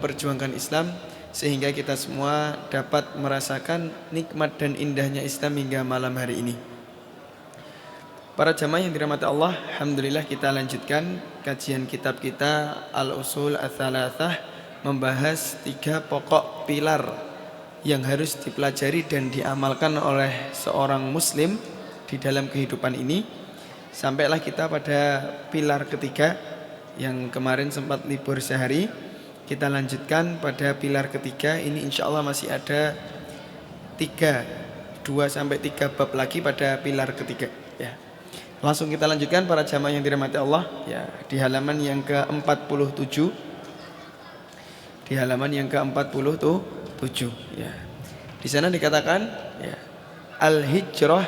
perjuangkan Islam sehingga kita semua dapat merasakan nikmat dan indahnya Islam hingga malam hari ini. Para jamaah yang dirahmati Allah, alhamdulillah kita lanjutkan kajian kitab kita Al-Usul Ats-Tsalatsah, membahas 3 pokok pilar yang harus dipelajari dan diamalkan oleh seorang muslim di dalam kehidupan ini. Sampailah kita pada pilar ketiga yang kemarin sempat libur sehari. Kita lanjutkan pada pilar ketiga. Ini insya Allah masih ada 2-3 bab lagi pada pilar ketiga ya. Langsung kita lanjutkan para jamaah yang dirahmati Allah ya, di halaman yang ke-47. Di halaman yang ke-47 ya. Di sana dikatakan ya, al-hijrah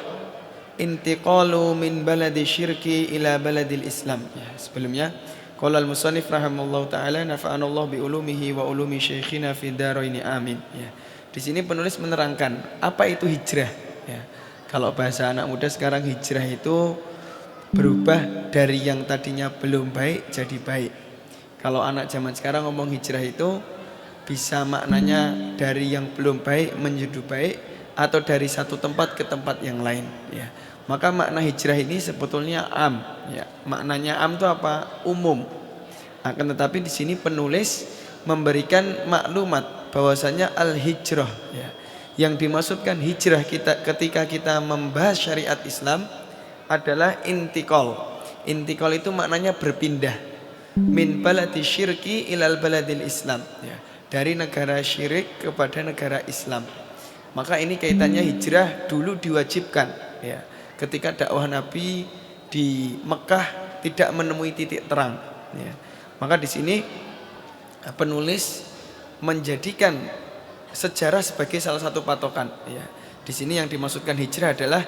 intiqalu min baladi syirki ila baladil Islam ya. Sebelumnya qala al-musannif rahimallahu taala nafa'anallahu bi ulumihi wa ulumi syekhina fid dharaini amin ya. Di sini penulis menerangkan apa itu hijrah ya. Kalau bahasa anak muda sekarang, hijrah itu berubah dari yang tadinya belum baik jadi baik. Kalau anak zaman sekarang ngomong hijrah itu bisa maknanya dari yang belum baik menjadi baik, atau dari satu tempat ke tempat yang lain ya. Maka makna hijrah ini sebetulnya am ya. Maknanya am itu apa? Umum. Akan tetapi di sini penulis memberikan maklumat bahwasanya al-hijrah ya. Yang dimaksudkan hijrah kita ketika kita membahas syariat Islam adalah intikal. Intikal itu maknanya berpindah. Min baladi syirki ilal baladil Islam ya. Dari negara syirik kepada negara Islam. Maka ini kaitannya hijrah dulu diwajibkan ya. Ketika dakwah Nabi di Mekah tidak menemui titik terang ya. Maka di sini penulis menjadikan sejarah sebagai salah satu patokan ya. Di sini yang dimaksudkan hijrah adalah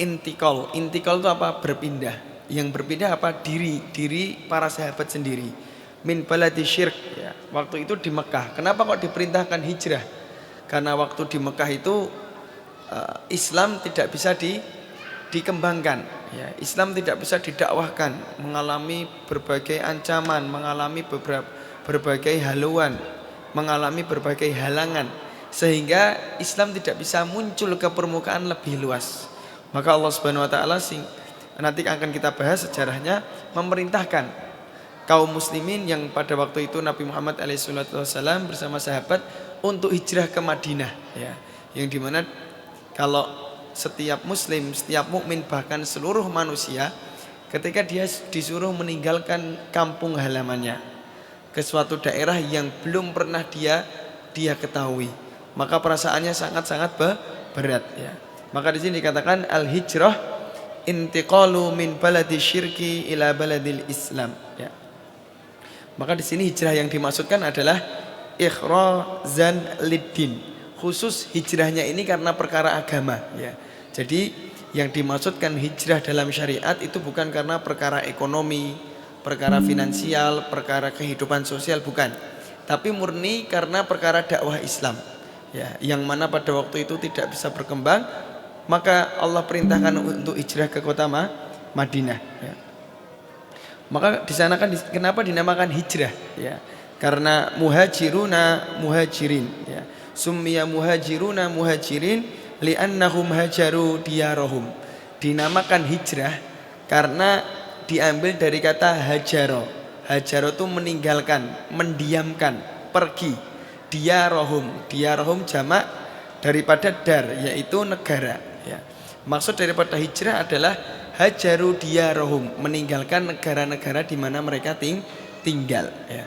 intikal. Intikal itu apa? Berpindah. Yang berpindah apa? Diri para sahabat sendiri. Min baladi syirk ya. Waktu itu di Mekah. Kenapa kok diperintahkan hijrah? Karena waktu di Mekah itu Islam tidak bisa dikembangkan ya. Islam tidak bisa didakwahkan, mengalami berbagai ancaman, mengalami berbagai haluan, mengalami berbagai halangan, sehingga Islam tidak bisa muncul ke permukaan lebih luas. Maka Allah Subhanahu wa taala nanti akan kita bahas sejarahnya, memerintahkan kaum muslimin yang pada waktu itu Nabi Muhammad SAW bersama sahabat untuk hijrah ke Madinah ya. Yang dimana kalau setiap muslim, setiap mukmin, bahkan seluruh manusia, ketika dia disuruh meninggalkan kampung halamannya ke suatu daerah yang belum pernah dia ketahui, maka perasaannya sangat-sangat berat ya. Maka di sini dikatakan al-hijrah intiqalu min baladi syirki ila baladil Islam ya. Maka di sini hijrah yang dimaksudkan adalah ikhrajan lid-din. Khusus hijrahnya ini karena perkara agama ya. Jadi yang dimaksudkan hijrah dalam syariat itu bukan karena perkara ekonomi, perkara finansial, perkara kehidupan sosial, bukan. Tapi murni karena perkara dakwah Islam ya, yang mana pada waktu itu tidak bisa berkembang, maka Allah perintahkan untuk hijrah ke kota Madinah ya. Maka di sana kan kenapa dinamakan hijrah ya? Karena muhajiruna muhajirin ya. Summiya muhajiruna muhajirin li'annahum hajaru diyarahum. Dinamakan hijrah karena diambil dari kata hajaro. Hajaro itu meninggalkan, mendiamkan, pergi. Diyarahum, diyarahum jamak daripada dar, yaitu negara ya. Maksud daripada hijrah adalah hajaru diyarahum, meninggalkan negara-negara di mana mereka tinggal ya.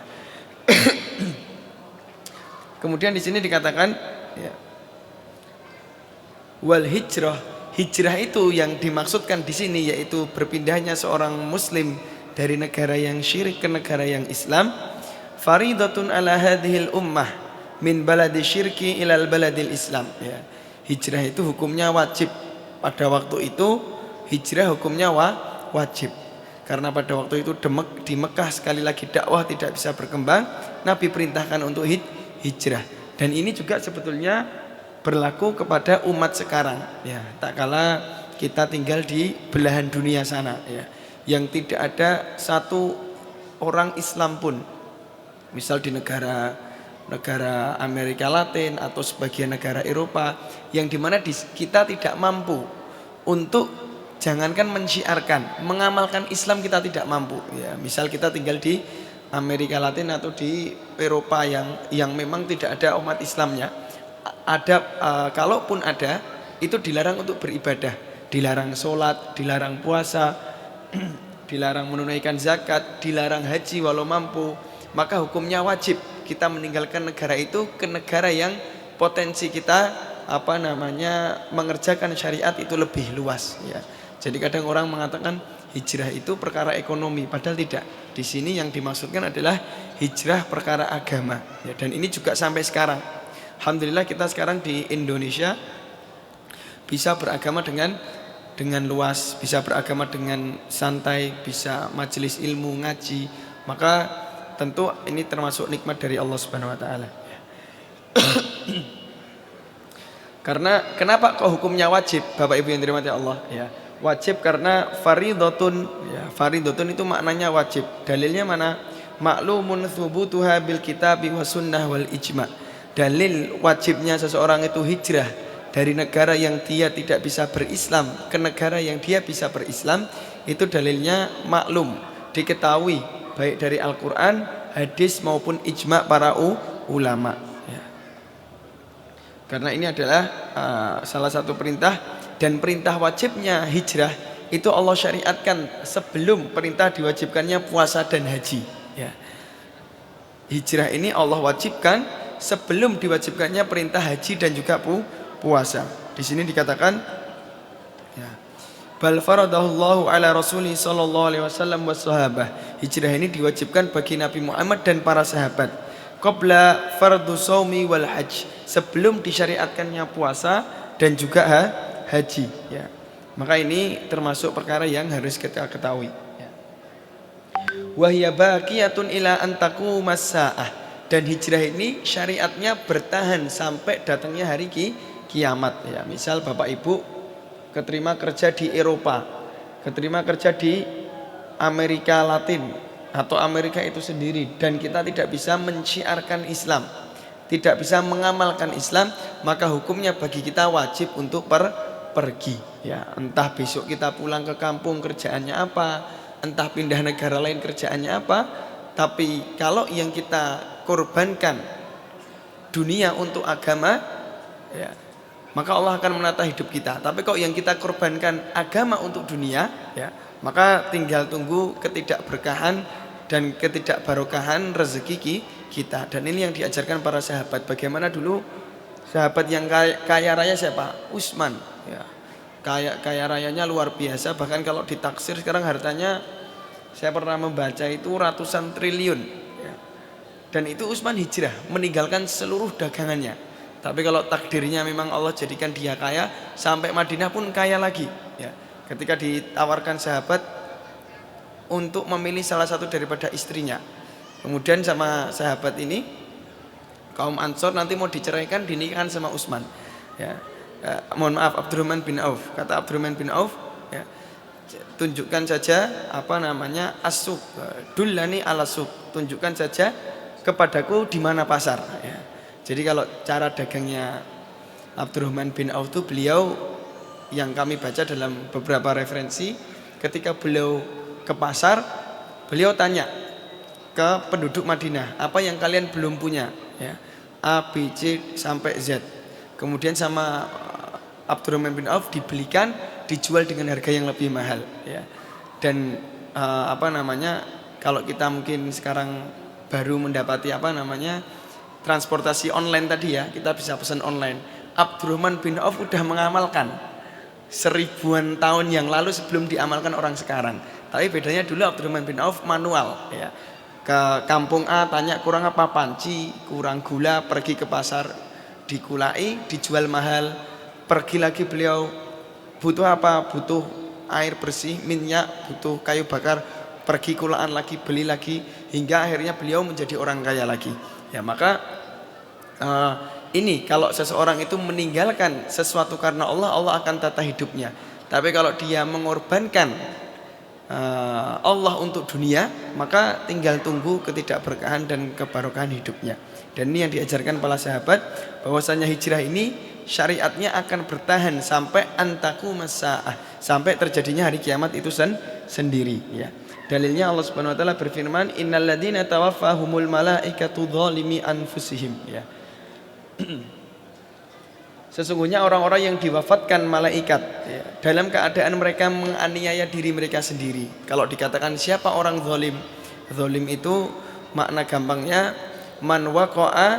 Kemudian di sini dikatakan ya, wal hijrah, hijrah itu yang dimaksudkan di sini yaitu berpindahnya seorang muslim dari negara yang syirik ke negara yang Islam. Faridatun ala hadhil ummah min baladi syirki ilal baladil Islam ya. Hijrah itu hukumnya wajib. Pada waktu itu hijrah hukumnya wajib. Karena pada waktu itu di Mekah sekali lagi dakwah tidak bisa berkembang, Nabi perintahkan untuk hijrah. Dan ini juga sebetulnya berlaku kepada umat sekarang ya. Tak kala kita tinggal di belahan dunia sana ya, yang tidak ada satu orang Islam pun, misal di negara negara Amerika Latin atau sebagian negara Eropa yang dimana kita tidak mampu untuk jangankan mensyiarkan, mengamalkan Islam kita tidak mampu. Ya, misal kita tinggal di Amerika Latin atau di Eropa yang memang tidak ada umat Islamnya, kalaupun ada itu dilarang untuk beribadah, dilarang sholat, dilarang puasa, dilarang menunaikan zakat, dilarang haji walau mampu. Maka hukumnya wajib kita meninggalkan negara itu ke negara yang potensi kita mengerjakan syariat itu lebih luas ya. Jadi kadang orang mengatakan hijrah itu perkara ekonomi, padahal tidak. Di sini yang dimaksudkan adalah hijrah perkara agama ya, dan ini juga sampai sekarang. Alhamdulillah kita sekarang di Indonesia bisa beragama dengan luas, bisa beragama dengan santai, bisa majelis ilmu, ngaji. Maka tentu ini termasuk nikmat dari Allah Subhanahu wa taala. Karena kenapa kok hukumnya wajib, Bapak Ibu yang dirahmati Allah ya? Wajib karena faridotun ya, faridotun itu maknanya wajib. Dalilnya mana? Maklumun thubutuha bil kitabi was sunnah wal ijma. Dalil wajibnya seseorang itu hijrah dari negara yang dia tidak bisa berislam ke negara yang dia bisa berislam, itu dalilnya maklum, diketahui baik dari Al-Quran, hadis maupun ijma para ulama ya. Karena ini adalah salah satu perintah, dan perintah wajibnya hijrah itu Allah syariatkan sebelum perintah diwajibkannya puasa dan haji ya. Hijrah ini Allah wajibkan sebelum diwajibkannya perintah haji dan juga puasa. Di sini dikatakan ya, bal faradahullahu ala rasuli sallallahu alaihi wasallam was sahabah. Hijrah ini diwajibkan bagi Nabi Muhammad dan para sahabat. Qabla fardhu shaumi wal hajj, sebelum disyariatkannya puasa dan juga haji ya. Maka ini termasuk perkara yang harus kita ketahui ya. Wa hiya baqiyatun ila an taqumas saah, dan hijrah ini syariatnya bertahan sampai datangnya hari kiamat ya. Misal Bapak Ibu keterima kerja di Eropa, keterima kerja di Amerika Latin atau Amerika itu sendiri, dan kita tidak bisa menciarkan Islam, tidak bisa mengamalkan Islam, maka hukumnya bagi kita wajib untuk pergi ya. Entah besok kita pulang ke kampung kerjaannya apa, entah pindah negara lain kerjaannya apa, tapi kalau yang kita korbankan dunia untuk agama ya, maka Allah akan menata hidup kita. Tapi kok yang kita korbankan agama untuk dunia ya, maka tinggal tunggu ketidakberkahan dan ketidakbarokahan rezeki kita. Dan ini yang diajarkan para sahabat. Bagaimana dulu sahabat yang kaya raya siapa? Utsman ya. Kaya rayanya luar biasa, bahkan kalau ditaksir sekarang hartanya saya pernah membaca itu ratusan triliun ya. Dan itu Utsman hijrah meninggalkan seluruh dagangannya. Tapi kalau takdirnya memang Allah jadikan dia kaya, sampai Madinah pun kaya lagi ya. Ketika ditawarkan sahabat untuk memilih salah satu daripada istrinya, kemudian sama sahabat ini kaum Ansor nanti mau diceraikan, dinikahkan sama Utsman ya. Mohon maaf, Abdurrahman bin Auf. Kata Abdurrahman bin Auf ya, tunjukkan saja as-suq, dullani ala suq, tunjukkan saja kepadaku di mana pasar ya. Jadi kalau cara dagangnya Abdurrahman bin Auf itu, beliau yang kami baca dalam beberapa referensi, ketika beliau ke pasar, beliau tanya ke penduduk Madinah, apa yang kalian belum punya ya, A, B, C sampai Z. Kemudian sama Abdurrahman bin Auf dibelikan, dijual dengan harga yang lebih mahal ya. Dan kalau kita mungkin sekarang baru mendapati transportasi online tadi ya, kita bisa pesan online. Abdurrahman bin Auf udah mengamalkan 1000-an tahun yang lalu sebelum diamalkan orang sekarang. Tapi bedanya dulu Abdurrahman bin Auf manual ya. Ke kampung A tanya kurang apa, panci, kurang gula, pergi ke pasar dikulai, dijual mahal. Pergi lagi beliau, butuh apa? Butuh air bersih, minyak, butuh kayu bakar, pergi kulaan lagi, beli lagi, hingga akhirnya beliau menjadi orang kaya lagi. Ya, maka ini kalau seseorang itu meninggalkan sesuatu karena Allah, Allah akan tata hidupnya. Tapi kalau dia mengorbankan Allah untuk dunia, maka tinggal tunggu ketidakberkahan dan kebarokahan hidupnya. Dan ini yang diajarkan para sahabat, bahwasanya hijrah ini syariatnya akan bertahan sampai antaku masaah, sampai terjadinya hari kiamat itu sendiri, ya. Dalilnya Allah Subhanahu wa taala berfirman, innalladzina tawaffahumul malaikatu dzalimi anfusihim, ya. Sesungguhnya orang-orang yang diwafatkan malaikat, ya, dalam keadaan mereka menganiaya diri mereka sendiri. Kalau dikatakan siapa orang zalim? Zalim itu makna gampangnya man waqa'a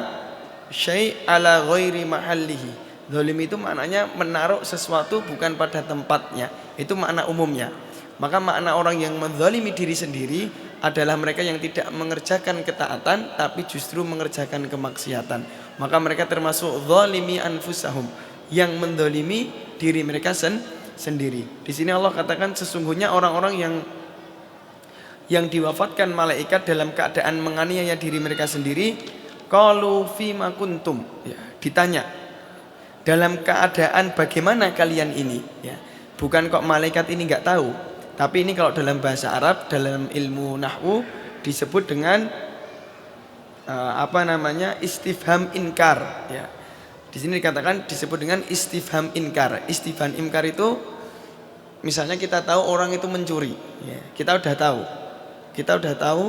syai' ala ghairi mahallihi. Zalim itu maknanya menaruh sesuatu bukan pada tempatnya. Itu makna umumnya. Maka makna orang yang menzalimi diri sendiri adalah mereka yang tidak mengerjakan ketaatan tapi justru mengerjakan kemaksiatan. Maka mereka termasuk zalimi anfusahum, yang menzalimi diri mereka sendiri. Di sini Allah katakan sesungguhnya orang-orang yang diwafatkan malaikat dalam keadaan menganiaya diri mereka sendiri, qalu fima kuntum, ya, ditanya dalam keadaan bagaimana kalian ini, ya. Bukan kok malaikat ini enggak tahu, tapi ini kalau dalam bahasa Arab, dalam ilmu nahwu disebut dengan istifham inkar, ya. Di sini dikatakan disebut dengan istifham inkar. Istifham inkar itu misalnya kita tahu orang itu mencuri, ya. Kita udah tahu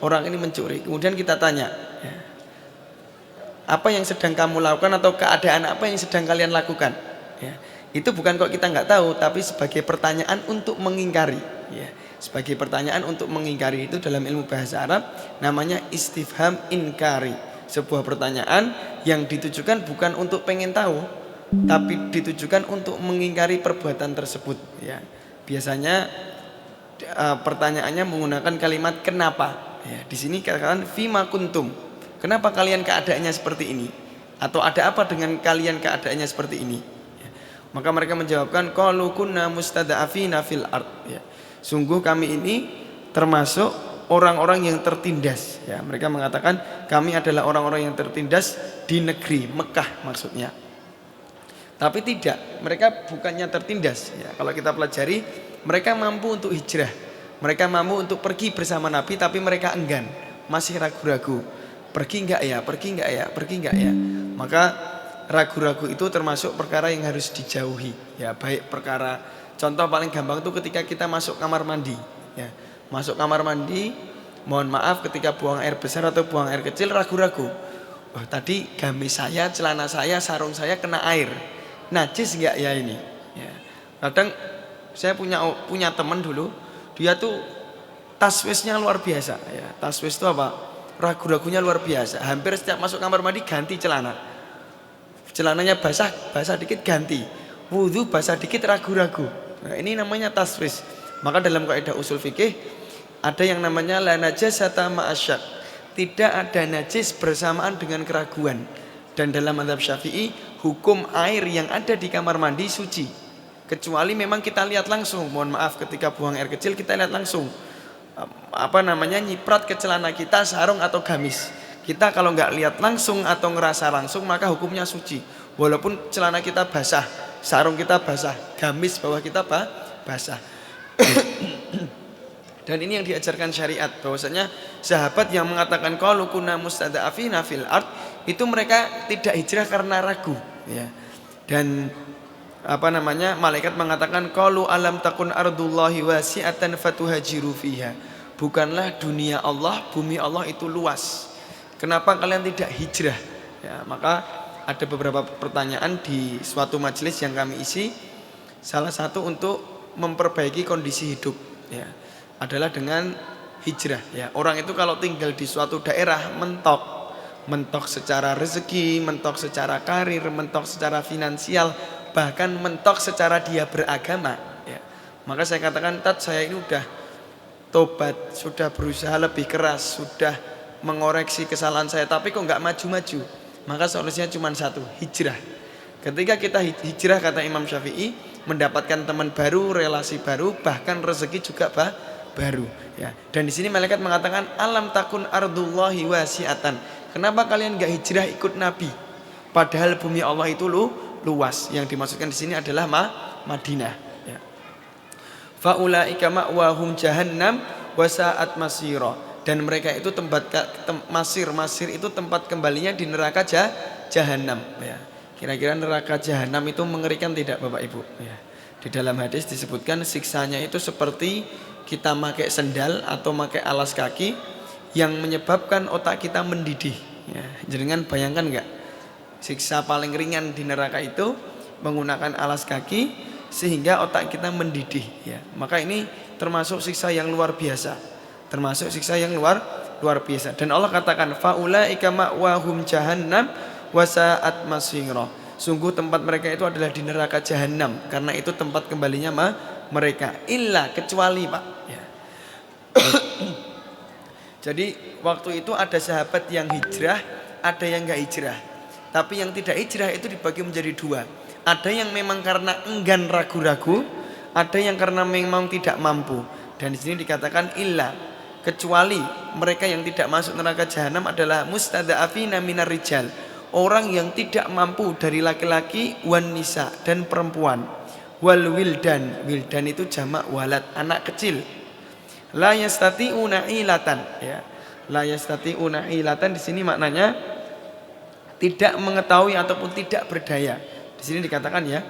orang ini mencuri. Kemudian kita tanya, ya, apa yang sedang kamu lakukan atau keadaan apa yang sedang kalian lakukan, ya. Itu bukan kok kita nggak tahu, tapi sebagai pertanyaan untuk mengingkari, ya. Sebagai pertanyaan untuk mengingkari, itu dalam ilmu bahasa Arab namanya istifham inkari. Sebuah pertanyaan yang ditujukan bukan untuk pengen tahu, tapi ditujukan untuk mengingkari perbuatan tersebut, ya. Biasanya pertanyaannya menggunakan kalimat kenapa, ya. Di sini katakan fima kuntum, kenapa kalian keadaannya seperti ini, atau ada apa dengan kalian keadaannya seperti ini, ya. Maka mereka menjawabkan qalu kunna mustada'afina fil ard, ya. Sungguh kami ini termasuk orang-orang yang tertindas, ya. Mereka mengatakan kami adalah orang-orang yang tertindas di negeri Mekah maksudnya. Tapi tidak, mereka bukannya tertindas, ya. Kalau kita pelajari, mereka mampu untuk hijrah, mereka mampu untuk pergi bersama Nabi, tapi mereka enggan, masih ragu-ragu. Pergi enggak ya? Maka ragu-ragu itu termasuk perkara yang harus dijauhi, ya. Baik perkara, contoh paling gampang itu ketika kita masuk kamar mandi, ya. Masuk kamar mandi, mohon maaf ketika buang air besar atau buang air kecil ragu-ragu. Oh, tadi gamis saya, celana saya, sarung saya kena air, najis enggak ya ini, ya. Kadang saya punya teman dulu, dia tuh taswisnya luar biasa, ya. Taswis itu apa? Ragu-ragunya luar biasa. Hampir setiap masuk kamar mandi ganti celana. Celananya basah dikit ganti. Wudu basah dikit ragu-ragu. Nah, ini namanya taswis. Maka dalam kaidah usul fikih ada yang namanya la najasata ma'asyak. Tidak ada najis bersamaan dengan keraguan. Dan dalam mazhab Syafi'i, hukum air yang ada di kamar mandi suci. Kecuali memang kita lihat langsung. Mohon maaf ketika buang air kecil kita lihat langsung. Nyiprat ke celana kita, sarung atau gamis. Kita kalau nggak lihat langsung atau ngerasa langsung maka hukumnya suci. Walaupun celana kita basah, sarung kita basah, gamis bawah kita basah. Dan ini yang diajarkan syariat, bahwasanya sahabat yang mengatakan qalu kunna mustada'afina fil ard, itu mereka tidak hijrah karena ragu, ya. Dan malaikat mengatakan qalu alam takun ardullahi wasi'atan fatuhajiru fiha. Bukanlah dunia Allah, bumi Allah itu luas, kenapa kalian tidak hijrah, ya. Maka ada beberapa pertanyaan di suatu majelis yang kami isi. Salah satu untuk memperbaiki kondisi hidup, ya, adalah dengan hijrah, ya. Orang itu kalau tinggal di suatu daerah mentok secara rezeki, mentok secara karir, mentok secara finansial, bahkan mentok secara dia beragama, ya. Maka saya katakan, saya ini udah tobat, sudah berusaha lebih keras, sudah mengoreksi kesalahan saya, tapi kok nggak maju-maju. Maka solusinya cuma satu, hijrah. Ketika kita hijrah, kata Imam Syafi'i, mendapatkan teman baru, relasi baru, bahkan rezeki juga baru, ya. Dan di sini malaikat mengatakan alam takun ardullahi wasi'atan. Kenapa kalian nggak hijrah ikut Nabi? Padahal bumi Allah itu luas. Yang dimaksudkan di sini adalah Madinah, ya. Faulaika ma'wahum jahannam wa sa'at masira. Dan mereka itu masir itu tempat kembalinya di neraka jahanam ya. Kira-kira neraka jahanam itu mengerikan tidak Bapak Ibu ya. Di dalam hadis disebutkan siksanya itu seperti kita pakai sendal atau pakai alas kaki yang menyebabkan otak kita mendidih ya. Jangan bayangkan enggak, siksa paling ringan di neraka itu menggunakan alas kaki sehingga otak kita mendidih ya. Maka ini termasuk siksa yang luar biasa. Termasuk siksa yang luar biasa. Dan Allah katakan faulaika ma'wahum jahannam wa sa'at masira. Sungguh tempat mereka itu adalah di neraka jahanam, karena itu tempat kembalinya mereka. Illa, kecuali Pak ya. Jadi waktu itu ada sahabat yang hijrah, ada yang enggak hijrah. Tapi yang tidak hijrah itu dibagi menjadi dua. Ada yang memang karena enggan, ragu-ragu, ada yang karena memang tidak mampu. Dan di sini dikatakan illa, kecuali mereka yang tidak masuk neraka jahanam adalah mustada'afina minar rijal, orang yang tidak mampu dari laki-laki, wan nisa, dan perempuan, wal wildan, wildan itu jamak walad, anak kecil. La yastati'una ilatan ya. La yastati'una ilatan di sini maknanya tidak mengetahui ataupun tidak berdaya. Di sini dikatakan ya,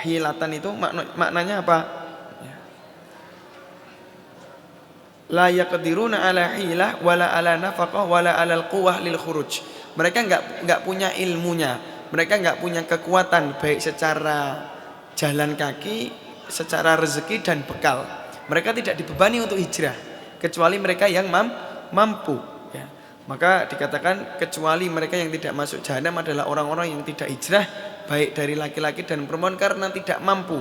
hilatan itu maknanya apa? La yaqdiruna ala hilah wala ala nafaqah wala ala quwwah lil khuruj. Mereka enggak punya ilmunya, mereka enggak punya kekuatan baik secara jalan kaki, secara rezeki dan bekal. Mereka tidak dibebani untuk hijrah kecuali mereka yang mampu ya. Maka dikatakan kecuali mereka yang tidak masuk jahanam adalah orang-orang yang tidak hijrah baik dari laki-laki dan perempuan karena tidak mampu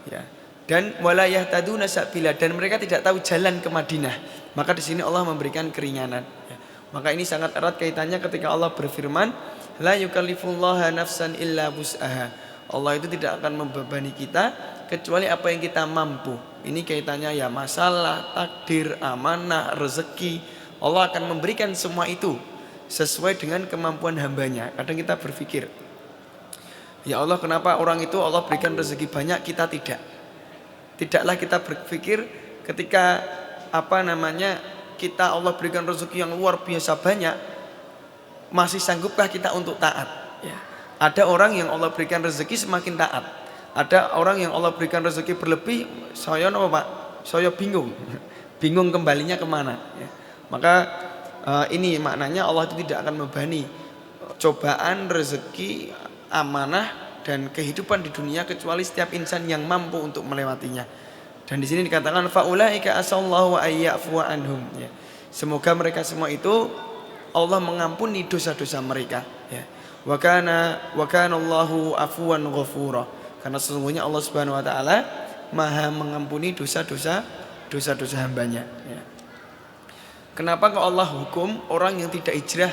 ya. Dan wala yahtaduna sabila, dan mereka tidak tahu jalan ke Madinah. Maka di sini Allah memberikan keringanan ya. Maka ini sangat erat kaitannya ketika Allah berfirman la yukallifullaha nafsan illa wus'aha. Allah itu tidak akan membebani kita kecuali apa yang kita mampu. Ini kaitannya ya masalah, takdir, amanah, rezeki. Allah akan memberikan semua itu sesuai dengan kemampuan hambanya. Kadang kita berpikir, ya Allah, kenapa orang itu Allah berikan rezeki banyak, kita tidak? Tidaklah kita berpikir ketika kita Allah berikan rezeki yang luar biasa banyak, masih sanggupkah kita untuk taat ya. Ada orang yang Allah berikan rezeki semakin taat. Ada orang yang Allah berikan rezeki berlebih, saya bingung bingung kembalinya kemana ya. Maka ini maknanya Allah itu tidak akan membebani cobaan, rezeki, amanah dan kehidupan di dunia kecuali setiap insan yang mampu untuk melewatinya. Dan di sini dikatakan faulaika asallahu ayyafu anhum ya. Semoga mereka semua itu Allah mengampuni dosa-dosa mereka ya. Wa kana Allahu afuwan ghafura. Karena sesungguhnya Allah Subhanahu wa taala Maha mengampuni dosa-dosa hambanya ya. Kenapa kok Allah hukum orang yang tidak hijrah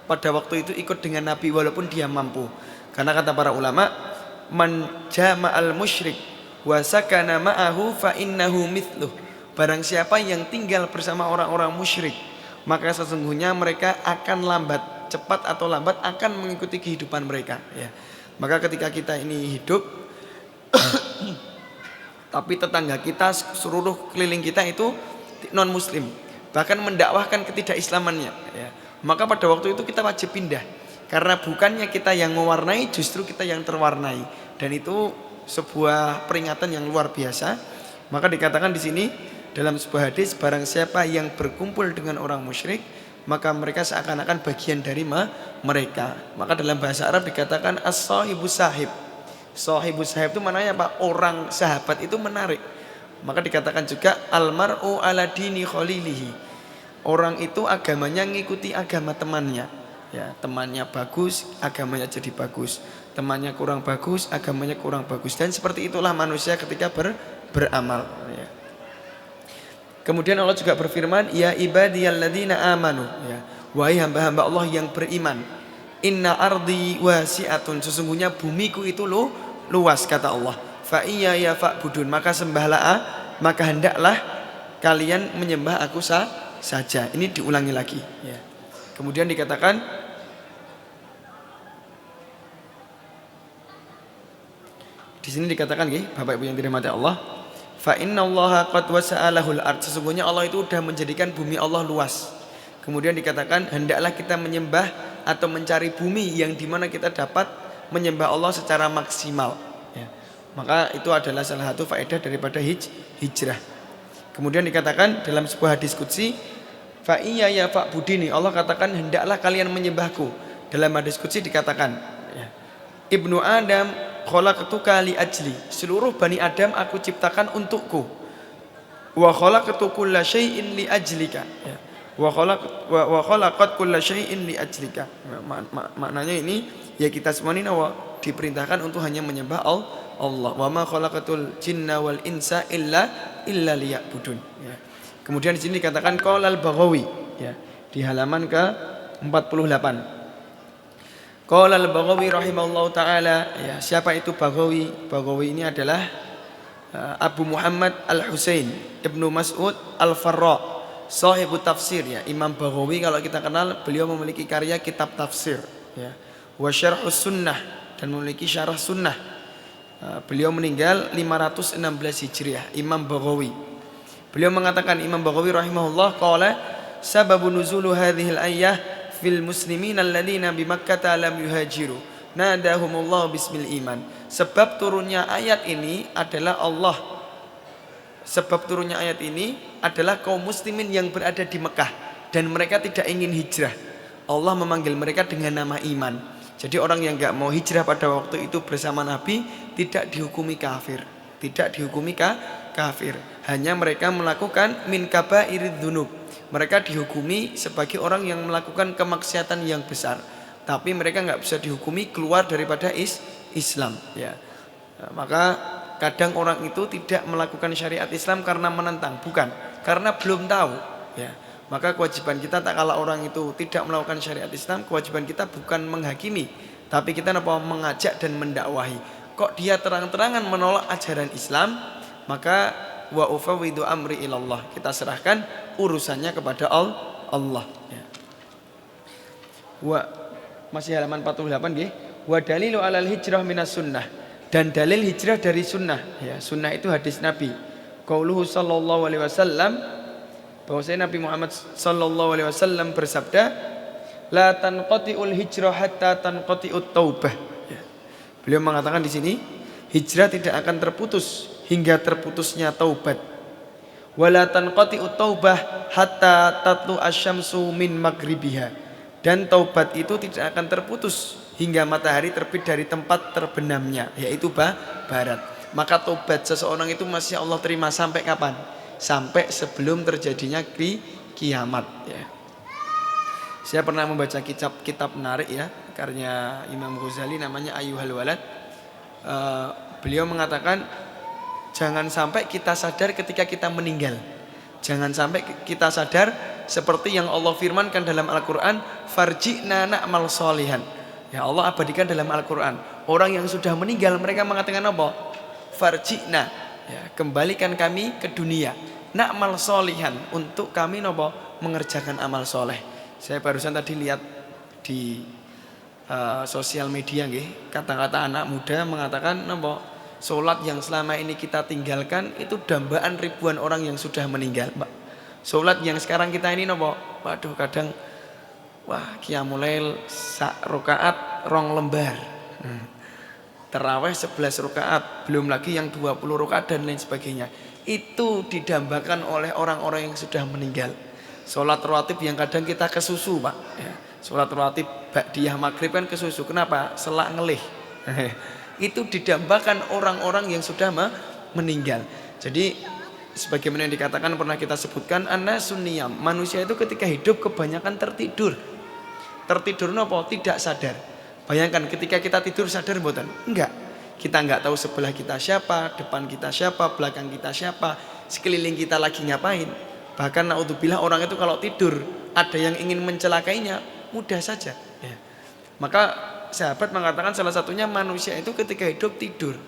pada waktu itu ikut dengan Nabi walaupun dia mampu? Karena kata para ulama, man jama'al musyrik wa sakana ma'ahu fa innahu mithluh. Barang siapa yang tinggal bersama orang-orang musyrik, maka sesungguhnya mereka akan cepat atau lambat akan mengikuti kehidupan mereka ya. Maka ketika kita ini hidup tapi tetangga kita, seluruh keliling kita itu non muslim, bahkan mendakwahkan ketidakislamannya ya. Maka pada waktu itu kita wajib pindah. Karena bukannya kita yang mewarnai, justru kita yang terwarnai. Dan itu sebuah peringatan yang luar biasa. Maka dikatakan di sini dalam sebuah hadis, barang siapa yang berkumpul dengan orang musyrik, maka mereka seakan-akan bagian dari mereka. Maka dalam bahasa Arab dikatakan as-sahibu sahib. Sahibu sahib itu maknanya apa? Orang sahabat itu menarik. Maka dikatakan juga almar'u ala dini khalilihi. Orang itu agamanya ngikuti agama temannya ya. Temannya bagus, agamanya jadi bagus. Temannya kurang bagus, agamanya kurang bagus. Dan seperti itulah manusia ketika beramal ya. Kemudian Allah juga berfirman, ya ibadiyalladzina amanu ya. Wahai hamba-hamba Allah yang beriman, inna ardi wasi'atun, sesungguhnya bumiku itu luas kata Allah. Fa iya ya fa'budun, maka hendaklah kalian menyembah aku saja. Ini diulangi lagi ya. Kemudian dikatakan di sini dikatakan Bapak Ibu yang dirahmati Allah, Fa innallaha qad wasa'alahul ard. Sesungguhnya Allah itu sudah menjadikan bumi Allah luas. Kemudian dikatakan hendaklah kita menyembah atau mencari bumi yang dimana kita dapat menyembah Allah secara maksimal. Ya. Maka itu adalah salah satu faedah daripada hijrah. Kemudian dikatakan dalam sebuah hadis qudsi, fa iya ya fa'budini. Allah katakan hendaklah kalian menyembahku. Dalam hadis qudsi dikatakan, ya, Ibnu Adam khalaqtuka li ajli. Seluruh Bani Adam aku ciptakan untukku. Wa khalaqtu kulla syai'in li ajlika. Ya. Wa khalaqat kulla syai'in li ajlika. Maknanya ini ya kita semua ini diperintahkan untuk hanya menyembah Allah. Wa ma khalaqatul jinna wal insa illa liya'budun. Ya. Kemudian di sini dikatakan qala al-Baghawi, ya, di halaman ke-48. Qala al-Baghawi rahimahullahu taala, ya, siapa itu Baghawi? Baghawi ini adalah Abu Muhammad Al-Husain Ibnu Mas'ud Al-Farra, sahibu tafsir, ya. Imam Baghawi kalau kita kenal, beliau memiliki karya kitab tafsir, ya. Wa syarhus sunnah, dan memiliki syarah sunnah. Beliau meninggal 516 Hijriah, Imam Baghawi. Beliau mengatakan, Imam Baghawi rahimahullah, qala sababu nuzulu hadhil ayah fil muslimin alladziina bi Makkah lam yuhajiru nadahumullah bismil iman. Sebab turunnya ayat ini adalah kaum muslimin yang berada di Mekah dan mereka tidak ingin hijrah. Allah memanggil mereka dengan nama iman. Jadi orang yang enggak mau hijrah pada waktu itu bersama Nabi tidak dihukumi kafir, kafir. Hanya mereka melakukan min kabairidz dzunub. Mereka dihukumi sebagai orang yang melakukan kemaksiatan yang besar, tapi mereka enggak bisa dihukumi keluar daripada Islam, ya. Maka kadang orang itu tidak melakukan syariat Islam karena menentang, bukan karena belum tahu, ya. Maka kewajiban kita tak kala orang itu tidak melakukan syariat Islam, kewajiban kita bukan menghakimi, tapi kita mengajak dan mendakwahi. Kok dia terang-terangan menolak ajaran Islam, maka wa ufawwidu amri ilallah, kita serahkan urusannya kepada Allah, ya. Masih halaman 48 nggih. Wa dalilu alal hijrah minas sunnah, dan dalil hijrah dari sunnah, ya. Sunnah itu hadis Nabi. Qauluhu sallallahu alaihi wasallam, bahwasanya Nabi Muhammad sallallahu alaihi wasallam bersabda, la tanqati'ul hijrah hatta tanqati'ut taubah. Ya. Beliau mengatakan di sini, hijrah tidak akan terputus hingga terputusnya taubat. Wala tanqati'ut taubah hatta tatlu asyamsu min maghribiha. Dan taubat itu tidak akan terputus hingga matahari terbit dari tempat terbenamnya, yaitu barat. Maka taubat seseorang itu masih Allah terima sampai kapan? Sampai sebelum terjadinya kiamat, ya. Saya pernah membaca kitab menarik, ya, karya Imam Ghazali namanya Ayyuhal Walad. Beliau mengatakan jangan sampai kita sadar ketika kita meninggal. Jangan sampai kita sadar seperti yang Allah firmankan dalam Al-Quran, farji'na na'mal sholihan. Ya, Allah abadikan dalam Al-Quran, orang yang sudah meninggal mereka mengatakan apa? Farji'na, ya, kembalikan kami ke dunia, na'mal sholihan, untuk kami mengerjakan amal soleh. Saya barusan tadi lihat di sosial media, kata-kata anak muda mengatakan sholat yang selama ini kita tinggalkan itu dambaan ribuan orang yang sudah meninggal, Pak. Sholat yang sekarang kita ini waduh, kadang qiyamul lail sak rakaat 2 lembar, tarawih 11 rakaat, belum lagi yang 20 rakaat dan lain sebagainya. Itu didambakan oleh orang-orang yang sudah meninggal. Sholat rawatib yang kadang kita kesusu, Pak, ya. Sholat rawatib ba'diyah maghrib kan kesusu. Kenapa? Selak ngelih. Itu didambakan orang-orang yang sudah meninggal. Jadi sebagaimana yang dikatakan pernah kita sebutkan, an-nasun niyam, manusia itu ketika hidup kebanyakan tertidur tidak sadar. Bayangkan ketika kita tidur sadar mboten? Enggak. Kita enggak tahu sebelah kita siapa, depan kita siapa, belakang kita siapa, sekeliling kita lagi ngapain. Bahkan naudzubillah, orang itu kalau tidur ada yang ingin mencelakainya mudah saja, ya. Maka sahabat mengatakan salah satunya manusia itu ketika hidup tidur.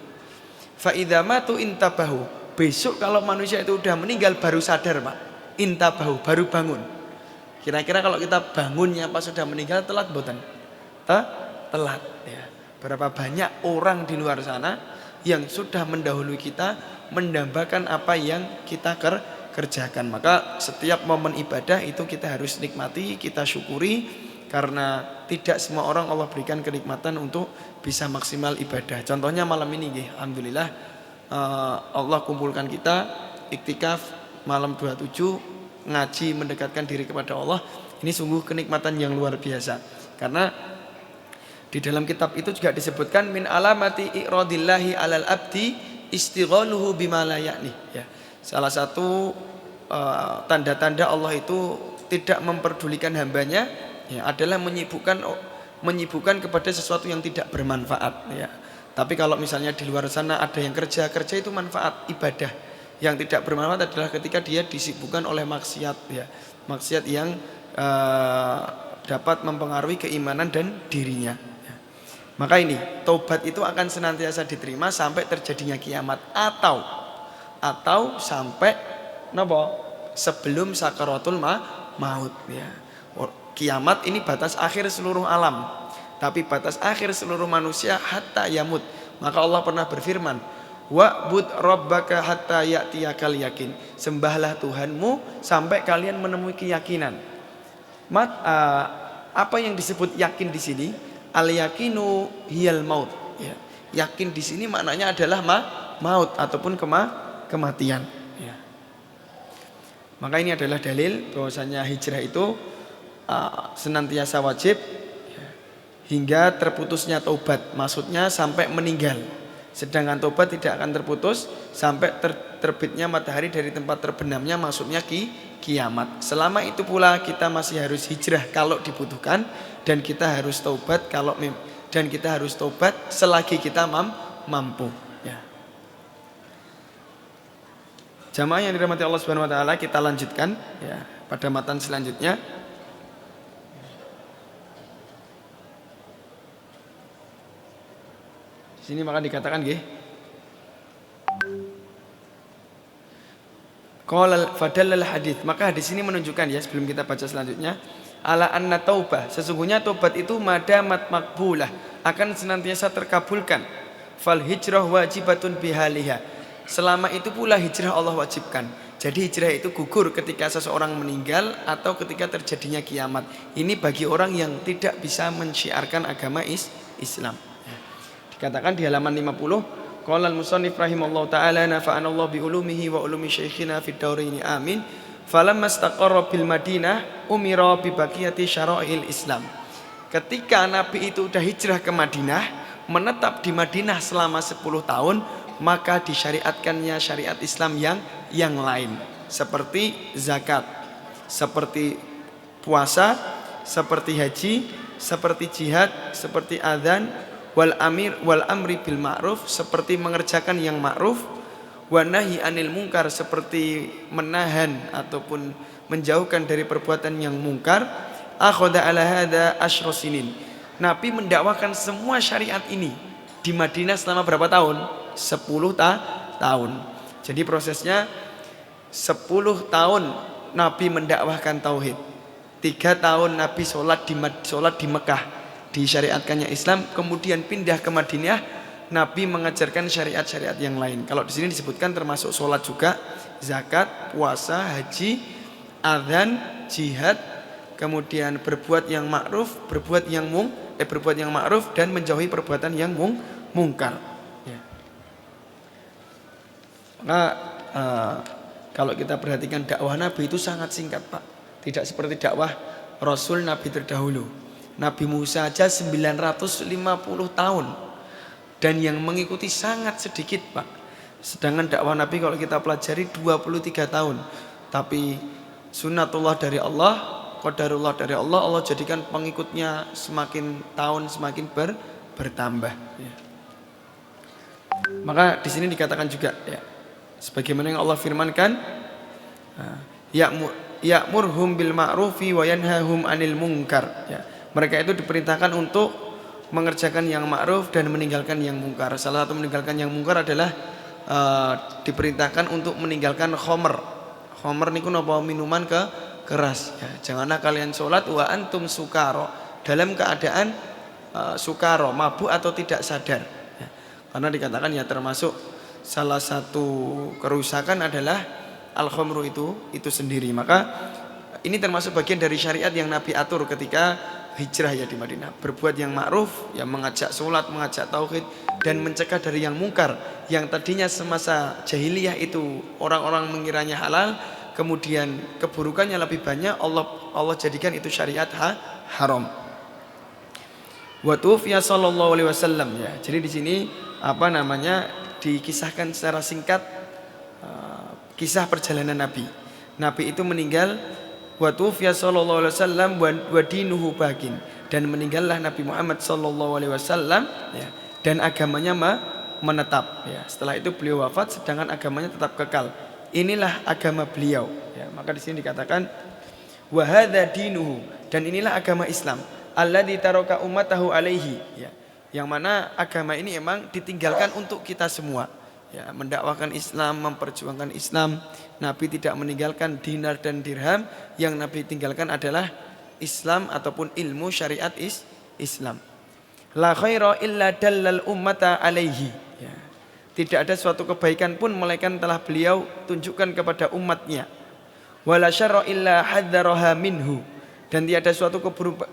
Fa idza matu intabahu. Besok kalau manusia itu udah meninggal baru sadar, Pak. Intabahu, baru bangun. Kira-kira kalau kita bangunnya pas sudah meninggal telat mboten? Telat, ya. Berapa banyak orang di luar sana yang sudah mendahului kita mendambakan apa yang kita kerjakan. Maka setiap momen ibadah itu kita harus nikmati, kita syukuri, karena tidak semua orang Allah berikan kenikmatan untuk bisa maksimal ibadah. Contohnya malam ini, alhamdulillah Allah kumpulkan kita iktikaf malam 27, ngaji mendekatkan diri kepada Allah. Ini sungguh kenikmatan yang luar biasa. Karena di dalam kitab itu juga disebutkan min alamati i'radillahi alal abdi istighaluhu bima la ya'ni. Ya. Salah satu tanda-tanda Allah itu tidak memperdulikan hambanya, ya, adalah menyibukkan kepada sesuatu yang tidak bermanfaat, ya. Tapi kalau misalnya di luar sana ada yang kerja itu manfaat ibadah. Yang tidak bermanfaat adalah ketika dia disibukkan oleh maksiat, ya. Maksiat yang dapat mempengaruhi keimanan dan dirinya, ya. Maka ini taubat itu akan senantiasa diterima sampai terjadinya kiamat atau sampai sebelum sakaratul maut, ya. Kiamat ini batas akhir seluruh alam, tapi batas akhir seluruh manusia hatta yamut. Maka Allah pernah berfirman, wa'bud rabbaka hatta ya'tiyakal yakin. Sembahlah Tuhanmu sampai kalian menemui keyakinan. Apa yang disebut yakin di sini? Al yakinu hiyal maut, ya. Yakin di sini maknanya adalah maut ataupun kematian, ya. Maka ini adalah dalil bahwasanya hijrah itu senantiasa wajib, ya, hingga terputusnya taubat. Maksudnya sampai meninggal. Sedangkan taubat tidak akan terputus sampai terbitnya matahari dari tempat terbenamnya, maksudnya kiamat. Selama itu pula kita masih harus hijrah kalau dibutuhkan, dan kita harus taubat selagi kita mampu, ya. Jamaah yang dirahmati Allah Subhanahu wa taala, kita lanjutkan, ya, pada matan selanjutnya. Di sini maka dikatakan qala fadallal hadits, maka hadis ini menunjukkan, ya, sebelum kita baca selanjutnya, ala anna taubah, sesungguhnya taubat itu madamat makbulah, akan senantiasa terkabulkan. Fal hijrah wajibatun bihaliha, selama itu pula hijrah Allah wajibkan. Jadi hijrah itu gugur ketika seseorang meninggal atau ketika terjadinya kiamat. Ini bagi orang yang tidak bisa mensyiarkan agama Islam. Dikatakan di halaman 50, qala al-musannif rahimallahu taala nafa'anallahu bi ulumihi wa ulumi syekhina fid dauraini amin. Falamma istaqarra bil Madinah umira bi baqiyati syara'il Islam. Ketika Nabi itu sudah hijrah ke Madinah, menetap di Madinah selama 10 tahun, maka disyariatkannya syariat Islam yang lain, seperti zakat, seperti puasa, seperti haji, seperti jihad, seperti adzan, wal amri bil ma'ruf, seperti mengerjakan yang ma'ruf, wa nahi anil munkar, seperti menahan ataupun menjauhkan dari perbuatan yang mungkar. Akhadha ala hada asyra sinin. Nabi mendakwakan semua syariat ini di Madinah selama berapa tahun? 10 tahun. Jadi prosesnya 10 tahun Nabi mendakwahkan tauhid. 3 tahun Nabi sholat di Mekah, disyariatkannya Islam. Kemudian pindah ke Madinah, Nabi mengajarkan syariat-syariat yang lain. Kalau di sini disebutkan termasuk sholat juga, zakat, puasa, haji, adzan, jihad, kemudian berbuat yang ma'ruf, berbuat yang ma'ruf, dan menjauhi perbuatan yang mungkar. Ya. Maka kalau kita perhatikan dakwah Nabi itu sangat singkat, Pak. Tidak seperti dakwah Rasul Nabi terdahulu. Nabi Musa aja 950 tahun dan yang mengikuti sangat sedikit, Pak. Sedangkan dakwah Nabi kalau kita pelajari 23 tahun. Tapi sunnatullah dari Allah, qadarullah dari Allah, Allah jadikan pengikutnya semakin tahun semakin bertambah, ya. Maka di sini dikatakan juga, ya, sebagaimana yang Allah firmankan, ya'murhum bil ma'rufi wa yanhahum 'anil munkar, ya. Mereka itu diperintahkan untuk mengerjakan yang ma'ruf dan meninggalkan yang mungkar. Salah satu meninggalkan yang mungkar adalah diperintahkan untuk meninggalkan khomer. Khomer niku napa minuman keras, ya. Janganlah kalian sholat wa antum sukaro, dalam keadaan sukaro, mabuk atau tidak sadar, ya. Karena dikatakan ya termasuk salah satu kerusakan adalah al-khamru itu sendiri. Maka ini termasuk bagian dari syariat yang Nabi atur ketika hijrah ya di Madinah. Berbuat yang ma'ruf, yang mengajak sholat, mengajak tauhid, dan mencegah dari yang mungkar. Yang tadinya semasa jahiliyah itu orang-orang mengiranya halal, kemudian keburukannya lebih banyak, Allah jadikan itu syariat haram. Wa tuwfiya sallallahu alaihi wasallam ya. Jadi di sini dikisahkan secara singkat kisah perjalanan Nabi. Nabi itu meninggal, wa tuwfiya sallallahu alaihi wasallam wa dinuhu bakin, dan meninggallah Nabi Muhammad sallallahu alaihi wasallam ya, dan agamanya menetap ya. Setelah itu beliau wafat sedangkan agamanya tetap kekal. Inilah agama beliau ya. Maka di sini dikatakan wa hadza dinuhu, dan inilah agama Islam alladzi taraka ummatahu alaihi ya. Yang mana agama ini emang ditinggalkan untuk kita semua ya, mendakwakan Islam, memperjuangkan Islam. Nabi tidak meninggalkan dinar dan dirham, yang Nabi tinggalkan adalah Islam ataupun ilmu syariat Islam. La khaira illa dallal ummata alaihi ya. Tidak ada suatu kebaikan pun melainkan telah beliau tunjukkan kepada umatnya. Wala syarra illa hadzaraha minhu, dan tiada suatu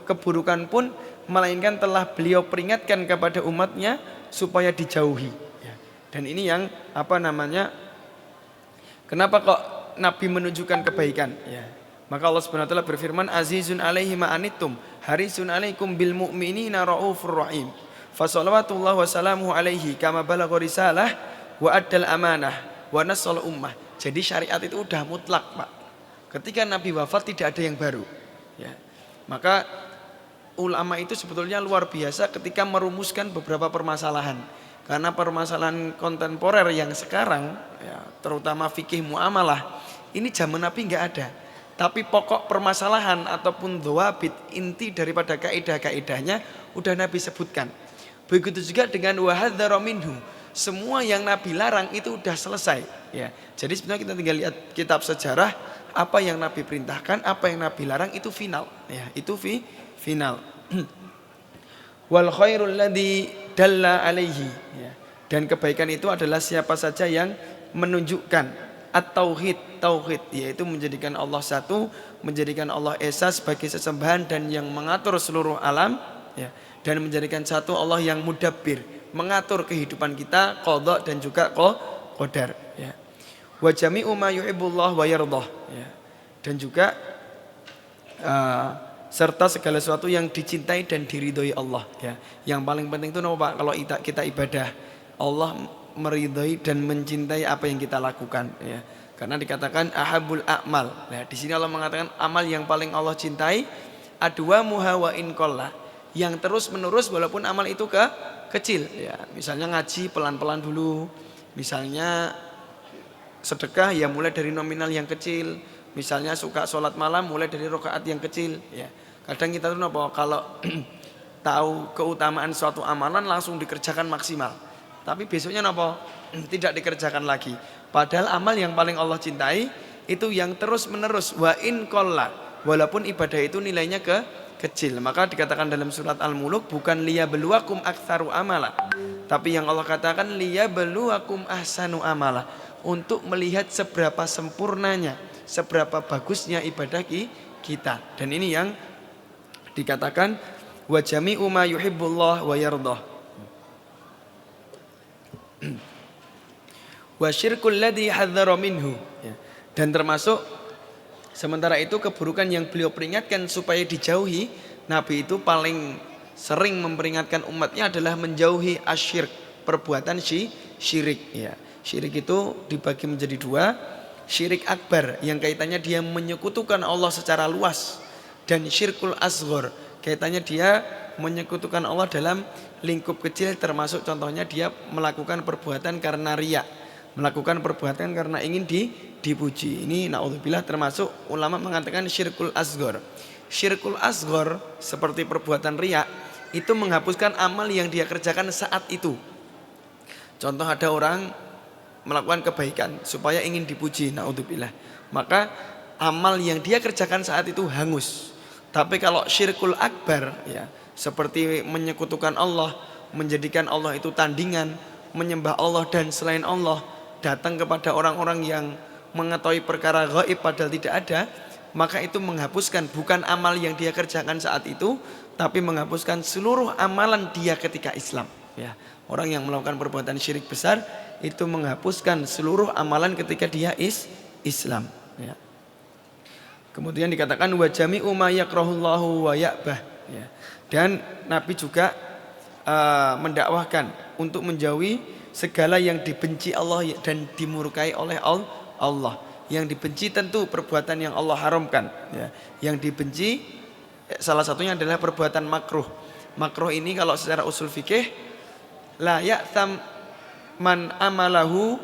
keburukan pun melainkan telah beliau peringatkan kepada umatnya supaya dijauhi ya. Dan ini yang kenapa kok Nabi menunjukkan kebaikan ya. Maka Allah Subhanahu wa taala berfirman, azizun alaihi ma anittum harisun alaikum bil mu'minina raufur rahim. Fa shalawatullah wa salamuhu alaihi kama balagha risalah wa addal amanah wa nasal ummah. Jadi syariat itu udah mutlak, Pak. Ketika Nabi wafat tidak ada yang baru ya. Maka ulama itu sebetulnya luar biasa ketika merumuskan beberapa permasalahan. Karena permasalahan kontemporer yang sekarang ya, terutama fikih muamalah, ini zaman Nabi enggak ada. Tapi pokok permasalahan ataupun dhawabit, inti daripada kaidah-kaidahnya udah Nabi sebutkan. Begitu juga dengan wahadzara minhu. Semua yang Nabi larang itu udah selesai ya. Jadi sebenarnya kita tinggal lihat kitab sejarah, apa yang Nabi perintahkan, apa yang Nabi larang itu final ya, itu final. Wal khairul ladzi dalla alaihi ya. Dan kebaikan itu adalah siapa saja yang menunjukkan at-tauhid, tauhid yaitu menjadikan Allah satu, menjadikan Allah esa sebagai sesembahan dan yang mengatur seluruh alam ya, dan menjadikan satu Allah yang mudabbir, mengatur kehidupan kita, qadha dan juga qadar ya. Wa jami'u ma yuhibbullah wa yardah ya. Dan juga serta segala sesuatu yang dicintai dan diridhoi Allah ya. Yang paling penting itu apa? Kalau kita ibadah, Allah meridhai dan mencintai apa yang kita lakukan ya. Karena dikatakan ahabul a'mal. Nah, di sini Allah mengatakan amal yang paling Allah cintai adwa muhawa in qalla, yang terus menerus walaupun amal itu kecil ya. Misalnya ngaji pelan-pelan dulu, misalnya sedekah ya mulai dari nominal yang kecil, misalnya suka sholat malam mulai dari rakaat yang kecil ya. Kadang kita tuh kalau tahu keutamaan suatu amalan langsung dikerjakan maksimal, tapi besoknya tidak dikerjakan lagi. Padahal amal yang paling Allah cintai itu yang terus menerus wa in qalla, walaupun ibadah itu nilainya kecil. Maka dikatakan dalam surat Al-Muluk, bukan liyabluwakum aktsaru amala, tapi yang Allah katakan liyabluwakum ahsanu amala, untuk melihat seberapa sempurnanya, seberapa bagusnya ibadah kita. Dan ini yang dikatakan wa jami'u ma yuhibbullah wa yardah. Wa syirkul ladzi hadzara minhu ya. Dan termasuk sementara itu keburukan yang beliau peringatkan supaya dijauhi, Nabi itu paling sering memperingatkan umatnya adalah menjauhi asyirk, perbuatan syirik ya. Syirik itu dibagi menjadi dua, syirik akbar yang kaitannya dia menyekutukan Allah secara luas, dan syirkul asghar kaitannya dia menyekutukan Allah dalam lingkup kecil, termasuk contohnya dia melakukan perbuatan karena riya, melakukan perbuatan karena ingin dipuji. Ini naudzubillah termasuk ulama mengatakan syirkul asghar. Syirkul asghar seperti perbuatan riya itu menghapuskan amal yang dia kerjakan saat itu. Contoh, ada orang melakukan kebaikan supaya ingin dipuji, naudzubillah, maka amal yang dia kerjakan saat itu hangus. Tapi kalau syirkul akbar ya, seperti menyekutukan Allah, menjadikan Allah itu tandingan, menyembah Allah dan selain Allah, datang kepada orang-orang yang mengetahui perkara gaib padahal tidak ada, maka itu menghapuskan bukan amal yang dia kerjakan saat itu, tapi menghapuskan seluruh amalan dia ketika Islam. Ya, orang yang melakukan perbuatan syirik besar itu menghapuskan seluruh amalan ketika dia Islam. Ya. Kemudian dikatakan wa jami'u ma yakrahullahu wa ya'bah. Ya. Dan Nabi juga mendakwahkan untuk menjauhi segala yang dibenci Allah dan dimurkai oleh Allah. Yang dibenci tentu perbuatan yang Allah haramkan. Ya. Yang dibenci salah satunya adalah perbuatan makruh. Makruh ini kalau secara usul fikih la ya'tam man amalahu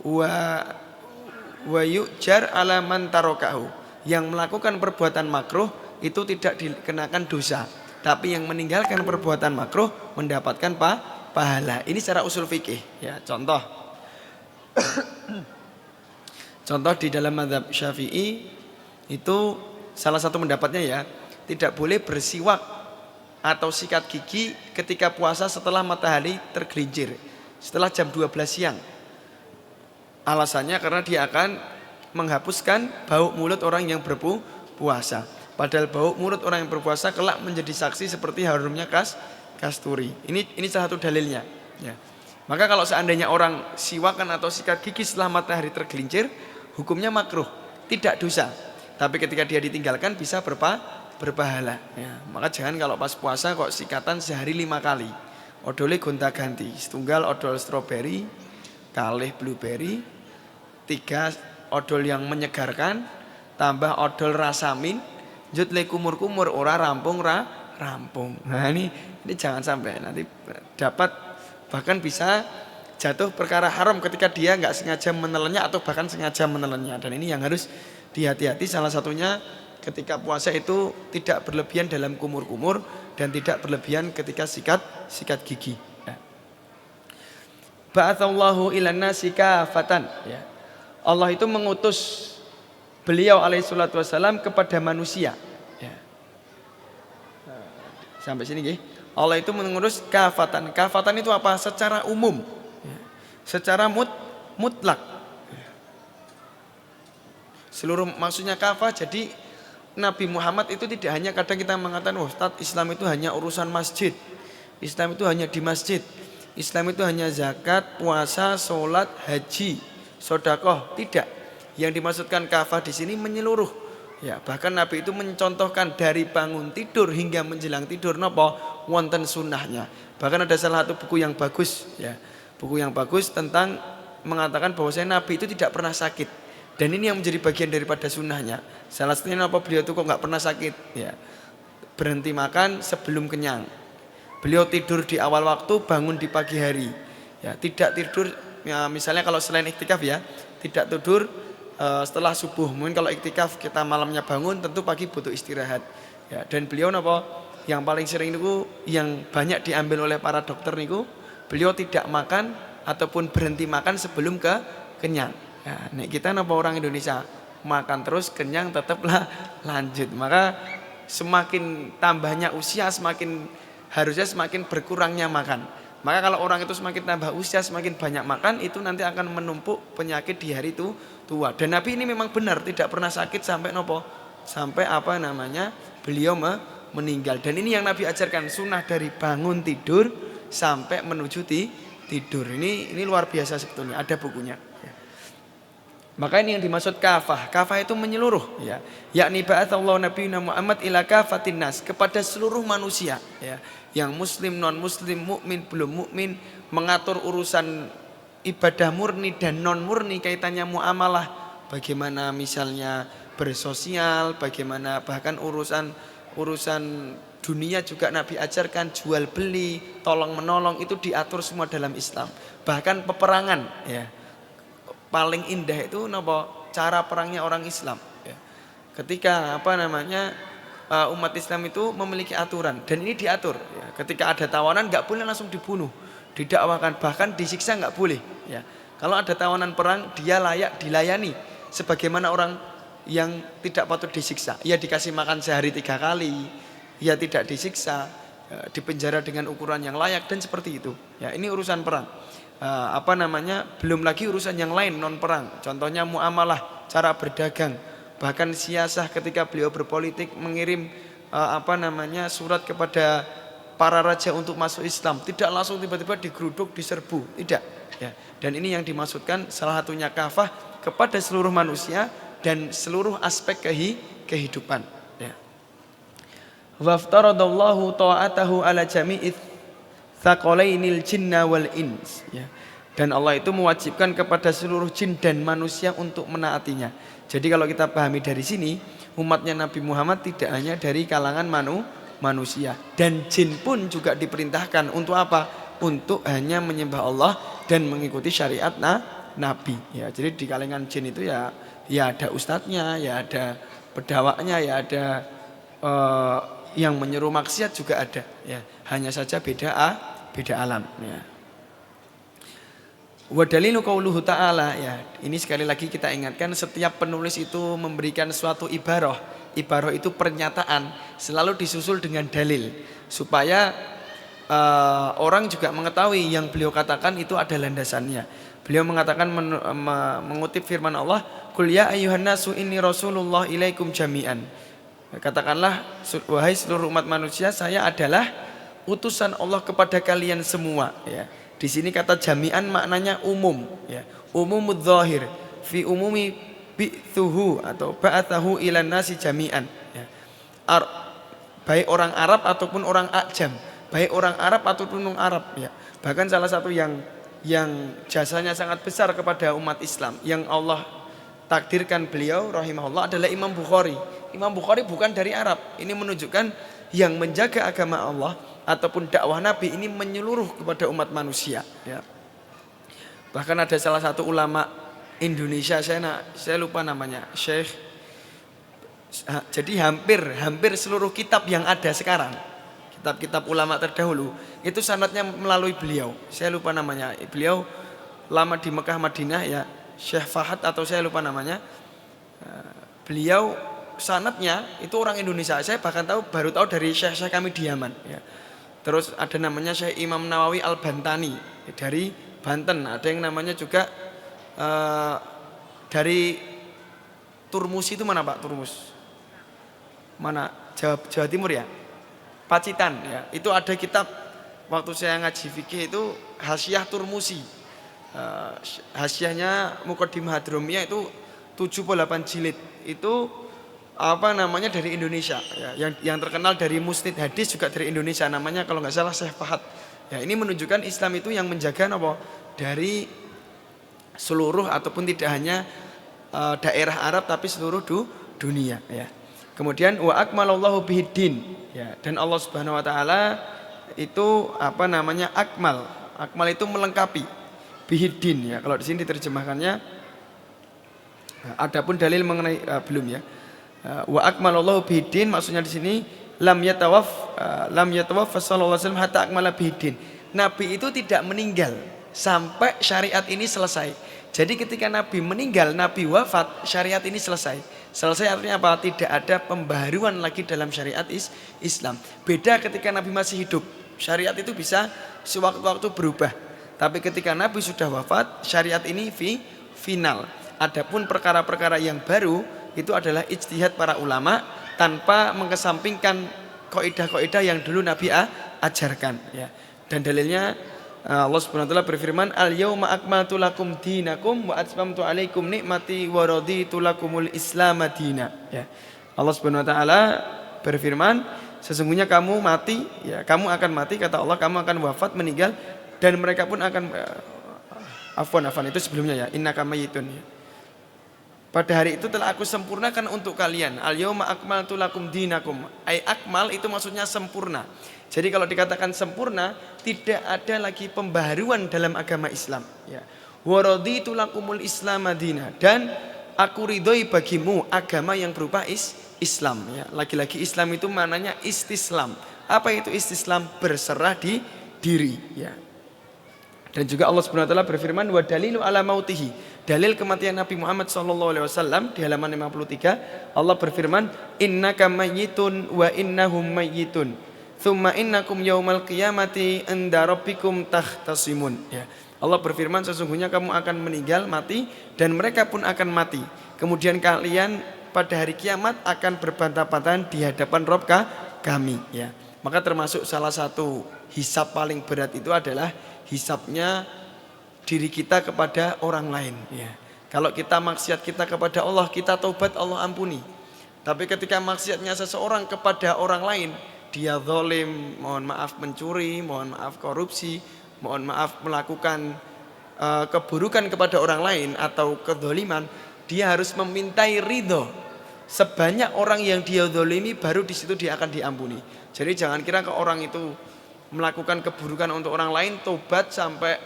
wa yu'jar ala man tarakahu. Yang melakukan perbuatan makruh itu tidak dikenakan dosa, tapi yang meninggalkan perbuatan makruh mendapatkan pahala. Ini secara usul fikih. Ya, contoh di dalam mazhab Syafi'i itu salah satu pendapatnya ya, tidak boleh bersiwak atau sikat gigi ketika puasa setelah matahari tergelincir, setelah jam 12 siang. Alasannya karena dia akan menghapuskan bau mulut orang yang berpuasa. Padahal bau mulut orang yang berpuasa kelak menjadi saksi seperti harumnya kasturi. Ini salah satu dalilnya. Ya. Maka kalau seandainya orang siwakan atau sikat gigi setelah matahari tergelincir, hukumnya makruh, tidak dosa. Tapi ketika dia ditinggalkan bisa berpahala. Ya. Maka jangan kalau pas puasa kok sikatan sehari 5 kali. Odole gonta-ganti, setunggal odol stroberi, kalih blueberry, 3 odol yang menyegarkan, tambah odol rasamin, jut le kumur-kumur ora rampung. Nah ini jangan sampai nanti dapat bahkan bisa jatuh perkara haram ketika dia nggak sengaja menelannya atau bahkan sengaja menelannya. Dan ini yang harus dihati-hati. Salah satunya ketika puasa itu tidak berlebihan dalam kumur-kumur dan tidak berlebihan ketika sikat gigi. Ba'atsallahu ilan nasi kafatan. Ya. Allah itu mengutus beliau alaihi salatu wassalam kepada manusia. Ya. Sampai sini nggih. Allah itu mengutus kafatan. Kafatan itu apa? Secara umum. Ya. Secara mutlak. Ya. Seluruh maksudnya kafah. Jadi Nabi Muhammad itu tidak hanya kadang kita mengatakan, Ustaz, Islam itu hanya urusan masjid. Islam itu hanya di masjid. Islam itu hanya zakat, puasa, sholat, haji, sedekah. Tidak. Yang dimaksudkan kafah di sini menyeluruh. Ya, bahkan Nabi itu mencontohkan dari bangun tidur hingga menjelang tidur napa wonten sunnahnya. Bahkan ada salah satu buku yang bagus ya. Buku yang bagus tentang mengatakan bahwasanya Nabi itu tidak pernah sakit. Dan ini yang menjadi bagian daripada sunnahnya. Salah satunya apa beliau itu kok nggak pernah sakit ya. Berhenti makan sebelum kenyang. Beliau tidur di awal waktu, bangun di pagi hari. Ya, tidak tidur ya, misalnya kalau selain iktikaf ya, tidak tidur setelah subuh. Mungkin kalau iktikaf kita malamnya bangun, tentu pagi butuh istirahat. Ya, dan beliau napa yang paling sering niku yang banyak diambil oleh para dokter niku, beliau tidak makan ataupun berhenti makan sebelum kenyang. Ya, nek kita napa orang Indonesia makan terus kenyang tetaplah lanjut. Maka semakin tambahnya usia harusnya semakin berkurangnya makan. Maka kalau orang itu semakin tambah usia, semakin banyak makan, itu nanti akan menumpuk penyakit di hari itu tua. Dan Nabi ini memang benar tidak pernah sakit sampai nopo, sampai beliau meninggal. Dan ini yang Nabi ajarkan, sunnah dari bangun tidur sampai menuju tidur. Ini luar biasa sebetulnya, ada bukunya. Maka ini yang dimaksud kafah. Kafah itu menyeluruh ya. Yakni ba'atsallahu nabiyana Muhammad ila kafatin nas, kepada seluruh manusia ya. Yang muslim, non muslim, mukmin, belum mukmin, mengatur urusan ibadah murni dan non murni, kaitannya muamalah, bagaimana misalnya bersosial, bagaimana bahkan urusan dunia juga Nabi ajarkan, jual beli, tolong menolong, itu diatur semua dalam Islam. Bahkan peperangan ya. Paling indah itu cara perangnya orang Islam ya. Ketika umat Islam itu memiliki aturan dan ini diatur ya. Ketika ada tawanan nggak boleh langsung dibunuh, didakwakan, bahkan disiksa nggak boleh ya. Kalau ada tawanan perang dia layak dilayani sebagaimana orang yang tidak patut disiksa. Ya dikasih makan sehari 3 kali, ya tidak disiksa dipenjara dengan ukuran yang layak dan seperti itu. Ya, ini urusan perang. Belum lagi urusan yang lain non perang. Contohnya muamalah, cara berdagang, bahkan siasah ketika beliau berpolitik mengirim surat kepada para raja untuk masuk Islam, tidak langsung tiba-tiba digeruduk, diserbu, tidak. Ya. Dan ini yang dimaksudkan salah satunya kafah kepada seluruh manusia dan seluruh aspek kehidupan. Ya. Waftaradallahu ta'atahu ala jami'ith tsaqalainil jinna wal ins. Ya. Dan Allah itu mewajibkan kepada seluruh jin dan manusia untuk menaatinya. Jadi kalau kita pahami dari sini, umatnya Nabi Muhammad tidak hanya dari kalangan manusia, dan jin pun juga diperintahkan untuk apa? Untuk hanya menyembah Allah dan mengikuti syariat Nabi. Ya, jadi di kalangan jin itu ya ada ustadznya, ya ada pedawaknya, ya ada yang menyeru maksiat juga ada. Ya, hanya saja beda alam. Ya. Wa dalilu qauluhu ta'ala, ya. Ini sekali lagi kita ingatkan, setiap penulis itu memberikan suatu ibarah. Ibarah itu pernyataan, selalu disusul dengan dalil supaya orang juga mengetahui yang beliau katakan itu ada landasannya. Beliau mengatakan mengutip firman Allah, "Qul ya ayyuhan nasu inni rasulullah ilaikum jami'an." Katakanlah, wahai seluruh umat manusia, saya adalah utusan Allah kepada kalian semua, ya. Di sini kata jami'an maknanya umum, ya. Umumudz zahir fi umumi bi'thuhu atau ba'athahu ilan nasi jami'an, ya. Baik orang Arab ataupun orang Ajam, baik orang Arab ataupun non Arab, ya. Bahkan salah satu yang jasanya sangat besar kepada umat Islam yang Allah takdirkan beliau rahimahullah adalah Imam Bukhari. Imam Bukhari bukan dari Arab. Ini menunjukkan yang menjaga agama Allah ataupun dakwah Nabi ini menyeluruh kepada umat manusia, ya. Bahkan ada salah satu ulama Indonesia, saya lupa namanya, Syekh. Jadi hampir seluruh kitab yang ada sekarang, kitab-kitab ulama terdahulu, itu sanadnya melalui beliau. Saya lupa namanya. Beliau lama di Mekah Madinah, ya, Syekh Fahad atau saya lupa namanya. Beliau sanadnya itu orang Indonesia. Saya bahkan baru tahu dari Syekh kami di Yaman, ya. Terus ada namanya Syekh Imam Nawawi Al-Bantani dari Banten. Ada yang namanya juga dari Turmus, itu mana Pak? Turmus mana? Jawa Timur, ya. Pacitan, ya. Itu ada kitab waktu saya ngaji fikih itu Hasyiah Turmusi. Hasyiahnya Muqaddimah Hadromiyah itu 78 jilid. Itu dari Indonesia, ya. Yang terkenal dari musnid hadis juga dari Indonesia, namanya kalau nggak salah Syekh Fahad. Ya, ini menunjukkan Islam itu yang menjaga dari seluruh ataupun tidak hanya daerah Arab tapi seluruh dunia, ya. Kemudian wa akmalallahu bihiddin, ya. Dan Allah Subhanahu wa taala itu akmal. Akmal itu melengkapi. Bihiddin, ya. Kalau di sini diterjemahkannya adapun dalil mengenai belum, ya. Wa akmalallahu bihiddin maksudnya di sini lam yatawaf sallallahu alaihi wasallam hatta akmala bihiddin. Nabi itu tidak meninggal sampai syariat ini selesai. Jadi ketika Nabi meninggal, Nabi wafat, syariat ini selesai. Selesai artinya apa? Tidak ada pembaharuan lagi dalam syariat Islam. Beda ketika Nabi masih hidup, syariat itu bisa sewaktu-waktu berubah. Tapi ketika Nabi sudah wafat, syariat ini final. Adapun perkara-perkara yang baru itu adalah ijtihad para ulama tanpa mengesampingkan kaidah-kaidah yang dulu Nabi ajarkan, ya. Dan dalilnya Allah Subhanahu wa taala berfirman, "Al-yauma akmaltu lakum dinakum wa atmamtu 'alaikum nikmati wa raditu lakumul Islam madina." Ya. Allah Subhanahu wa taala berfirman, sesungguhnya kamu mati, ya, kamu akan mati, kata Allah, kamu akan wafat, meninggal, dan mereka pun akan afwan itu sebelumnya, ya, innaka mayyitun, ya. Pada hari itu telah aku sempurnakan untuk kalian. Al-yauma akmaltu lakum dinakum. Akmal itu maksudnya sempurna. Jadi kalau dikatakan sempurna, tidak ada lagi pembaharuan dalam agama Islam, ya. Wa raditu lakumul Islam madina, dan aku ridhoi bagimu agama yang berupa Islam, ya. Lagi-lagi Islam itu maknanya istislam. Apa itu istislam? Berserah diri, ya. Dan juga Allah Subhanahu wa taala berfirman, wa dalilu ala mautihi. Dalil kematian Nabi Muhammad SAW di halaman 53, Allah berfirman, innaka mayyitun wa innahum mayyitun, Tsumma innakum yaumal qiyamati inda rabbikum tahtasimun. Ya. Allah berfirman, sesungguhnya kamu akan meninggal, mati, dan mereka pun akan mati. Kemudian kalian pada hari kiamat akan berbantah-bantahan di hadapan Rabb kami. Ya. Maka termasuk salah satu hisab paling berat itu adalah hisabnya diri kita kepada orang lain. Ya. Kalau kita maksiat kita kepada Allah, kita taubat, Allah ampuni. Tapi ketika maksiatnya seseorang kepada orang lain, dia zalim, mohon maaf mencuri, mohon maaf korupsi, mohon maaf melakukan keburukan kepada orang lain atau kezaliman, dia harus memintai ridho sebanyak orang yang dia zalimi, baru di situ dia akan diampuni. Jadi jangan kira ke orang itu melakukan keburukan untuk orang lain, tobat sampai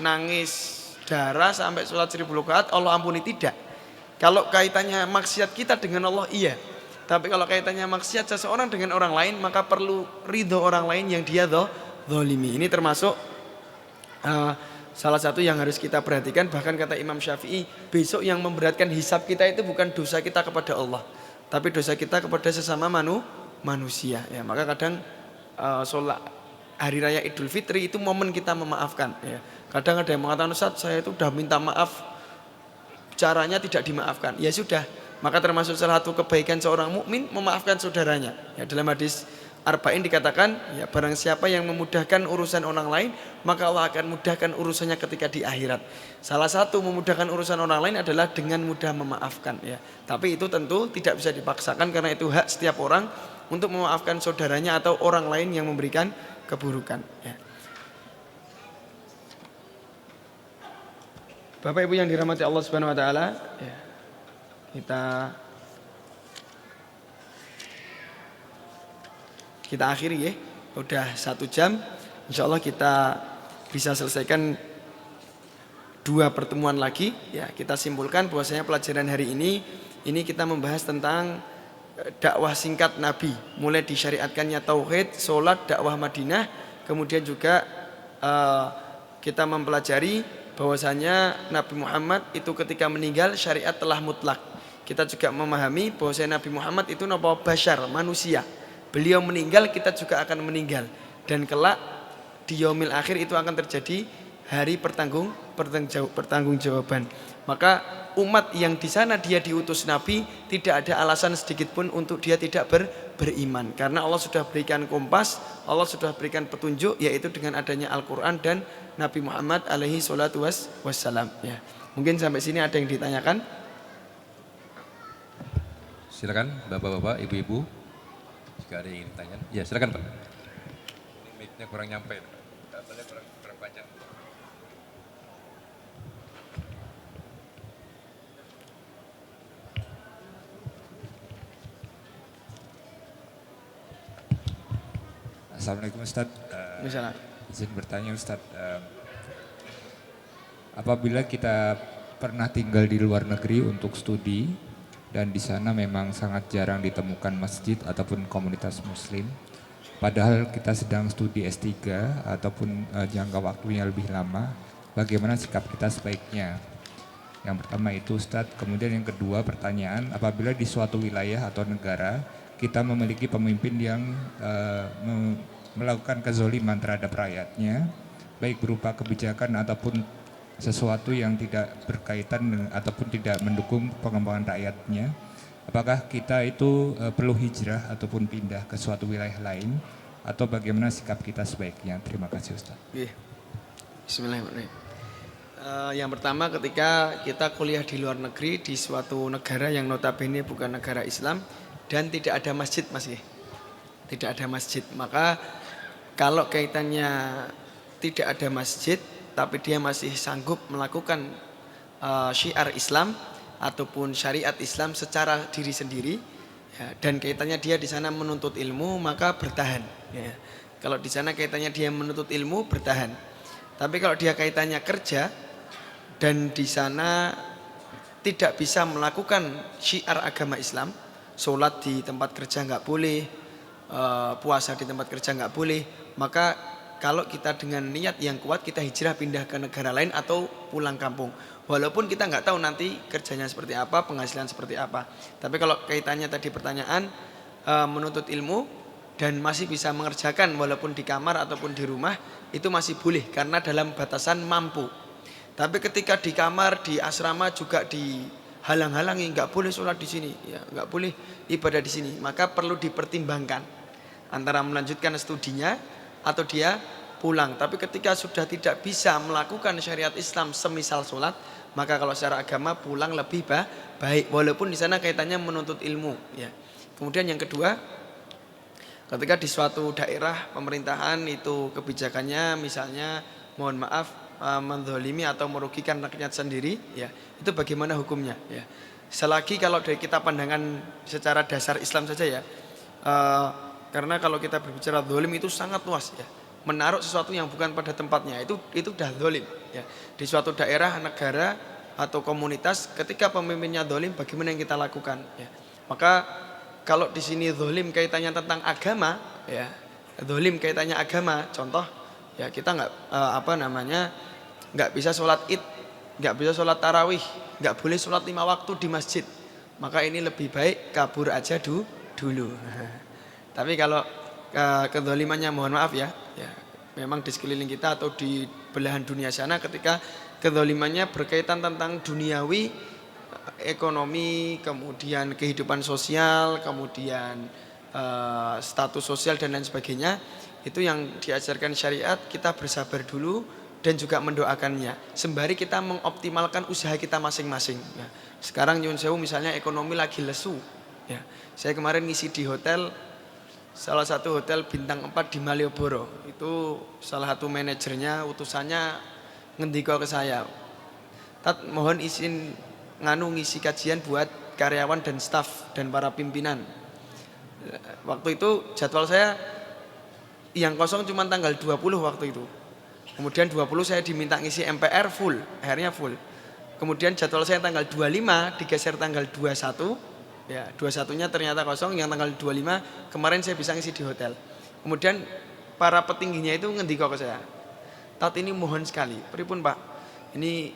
nangis darah, sampai sholat 1000 rakaat Allah ampuni, tidak. Kalau kaitannya maksiat kita dengan Allah, iya. Tapi kalau kaitannya maksiat seseorang dengan orang lain, maka perlu ridho orang lain yang dia zalimi. Ini termasuk salah satu yang harus kita perhatikan. Bahkan kata Imam Syafi'i, besok yang memberatkan hisab kita itu bukan dosa kita kepada Allah, tapi dosa kita kepada sesama manusia. Ya, maka kadang sholat hari raya Idul Fitri itu momen kita memaafkan. Ya. Kadang ada yang mengatakan, Ustaz, saya itu sudah minta maaf, caranya tidak dimaafkan. Ya sudah, maka termasuk salah satu kebaikan seorang mukmin memaafkan saudaranya. Ya, dalam hadis Arba'in dikatakan, ya, barang siapa yang memudahkan urusan orang lain, maka Allah akan mudahkan urusannya ketika di akhirat. Salah satu memudahkan urusan orang lain adalah dengan mudah memaafkan. Ya. Tapi itu tentu tidak bisa dipaksakan, karena itu hak setiap orang untuk memaafkan saudaranya atau orang lain yang memberikan keburukan. Ya. Bapak Ibu yang dirahmati Allah Subhanahu Wa Taala, ya, kita akhiri ya, udah 1 jam. Insya Allah kita bisa selesaikan 2 pertemuan lagi. Ya, kita simpulkan bahwasanya pelajaran hari ini kita membahas tentang dakwah singkat Nabi, mulai disyariatkannya tauhid, sholat, dakwah Madinah, kemudian juga kita mempelajari bahwasanya Nabi Muhammad itu ketika meninggal syariat telah mutlak. Kita juga memahami bahwasanya Nabi Muhammad itu napa bashar, manusia. Beliau meninggal, kita juga akan meninggal. Dan kelak di yaumil akhir itu akan terjadi hari pertanggungjawaban. Maka umat yang di sana dia diutus Nabi, tidak ada alasan sedikit pun untuk dia tidak beriman. Karena Allah sudah berikan kompas, Allah sudah berikan petunjuk, yaitu dengan adanya Al-Quran dan Nabi Muhammad alaihi salatu wassalam. Ya. Mungkin sampai sini ada yang ditanyakan? Silakan bapak-bapak, ibu-ibu, jika ada yang ingin ditanya. Ya silakan Pak. Ini mic-nya kurang nyampe, kabelnya kurang panjang. Assalamualaikum Ustaz. Izin bertanya Ustaz, apabila kita pernah tinggal di luar negeri untuk studi dan di sana memang sangat jarang ditemukan masjid ataupun komunitas muslim, padahal kita sedang studi S3 ataupun jangka waktunya lebih lama, bagaimana sikap kita sebaiknya? Yang pertama itu Ustaz. Kemudian yang kedua pertanyaan, apabila di suatu wilayah atau negara kita memiliki pemimpin yang melakukan kezoliman terhadap rakyatnya, baik berupa kebijakan ataupun sesuatu yang tidak berkaitan dengan, ataupun tidak mendukung pengembangan rakyatnya, apakah kita itu perlu hijrah ataupun pindah ke suatu wilayah lain, atau bagaimana sikap kita sebaiknya? Terima kasih Ustaz. Bismillahirrahmanirrahim. Yang pertama, ketika kita kuliah di luar negeri di suatu negara yang notabene bukan negara Islam dan tidak ada masjid, tidak ada masjid, maka kalau kaitannya tidak ada masjid tapi dia masih sanggup melakukan syiar Islam ataupun syariat Islam secara diri sendiri, ya, dan kaitannya dia di sana menuntut ilmu, maka bertahan. Ya. Kalau di sana kaitannya dia menuntut ilmu, bertahan. Tapi kalau dia kaitannya kerja dan di sana tidak bisa melakukan syiar agama Islam, sholat di tempat kerja nggak boleh, puasa di tempat kerja nggak boleh, maka kalau kita dengan niat yang kuat, kita hijrah pindah ke negara lain atau pulang kampung. Walaupun kita nggak tahu nanti kerjanya seperti apa, penghasilan seperti apa. Tapi kalau kaitannya tadi pertanyaan menuntut ilmu dan masih bisa mengerjakan walaupun di kamar ataupun di rumah, itu masih boleh karena dalam batasan mampu. Tapi ketika di kamar, di asrama juga dihalang-halangi, nggak boleh sholat di sini, ya nggak boleh ibadah di sini, maka perlu dipertimbangkan antara melanjutkan studinya atau dia pulang. Tapi ketika sudah tidak bisa melakukan syariat Islam semisal sholat, maka kalau secara agama pulang lebih baik, walaupun di sana kaitannya menuntut ilmu. Ya. Kemudian yang kedua, ketika di suatu daerah pemerintahan itu kebijakannya misalnya mohon maaf menzalimi atau merugikan rakyat sendiri, ya itu bagaimana hukumnya? Ya. Selagi kalau dari kita pandangan secara dasar Islam saja ya, karena kalau kita berbicara zalim itu sangat luas ya, menaruh sesuatu yang bukan pada tempatnya itu dah zalim. Ya. Di suatu daerah, negara atau komunitas, ketika pemimpinnya zalim, bagaimana yang kita lakukan? Ya. Maka kalau di sini zalim kaitannya tentang agama, ya zalim kaitannya agama, contoh ya kita nggak bisa sholat id, nggak bisa sholat tarawih, nggak boleh sholat 5 waktu di masjid, maka ini lebih baik kabur aja dulu. Tapi kalau kezalimannya mohon maaf ya, memang di sekeliling kita atau di belahan dunia sana, ketika kezalimannya berkaitan tentang duniawi, ekonomi, kemudian kehidupan sosial, kemudian status sosial dan lain sebagainya, itu yang diajarkan syariat, kita bersabar dulu dan juga mendoakannya sembari kita mengoptimalkan usaha kita masing-masing. Ya. Sekarang nyun sewu misalnya ekonomi lagi lesu. Ya. Saya kemarin ngisi di hotel, salah satu hotel bintang 4 di Malioboro. Itu salah satu manajernya, utusannya ngendiko ke saya, "Tat, mohon izin ngisi kajian buat karyawan dan staf dan para pimpinan." Waktu itu jadwal saya yang kosong cuma tanggal 20 waktu itu. Kemudian 20 saya diminta ngisi MPR full, akhirnya full. Kemudian jadwal saya tanggal 25 digeser tanggal 21. Ya, 21-nya ternyata kosong, yang tanggal 25 kemarin saya bisa ngisi di hotel. Kemudian para petingginya itu ngendiko ke saya, "Tat, ini mohon sekali, pripun Pak, ini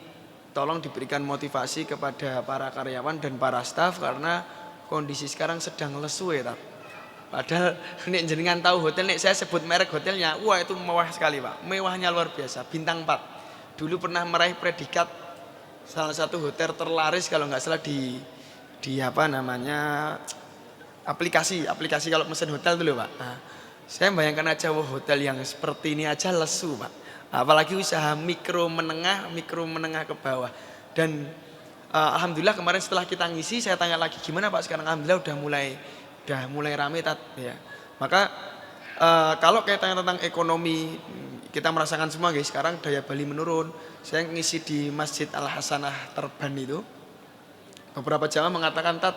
tolong diberikan motivasi kepada para karyawan dan para staf karena kondisi sekarang sedang lesu ya Tat." Padahal nek jenengan tahu hotel, nek saya sebut merek hotelnya, wah itu mewah sekali Pak, mewahnya luar biasa, bintang 4. Dulu pernah meraih predikat salah satu hotel terlaris kalau nggak salah di aplikasi kalau mesin hotel dulu Pak. Nah, saya bayangkan aja, wah hotel yang seperti ini aja lesu Pak, apalagi usaha mikro menengah ke bawah. Dan alhamdulillah kemarin setelah kita ngisi, saya tanya lagi, "Gimana Pak sekarang?" Alhamdulillah udah mulai rame Tat, ya. Maka kalau kaitannya tentang ekonomi, kita merasakan semua guys, sekarang daya beli menurun. Saya ngisi di Masjid Al Hasanah Terban itu, beberapa jamaah mengatakan, "Tat,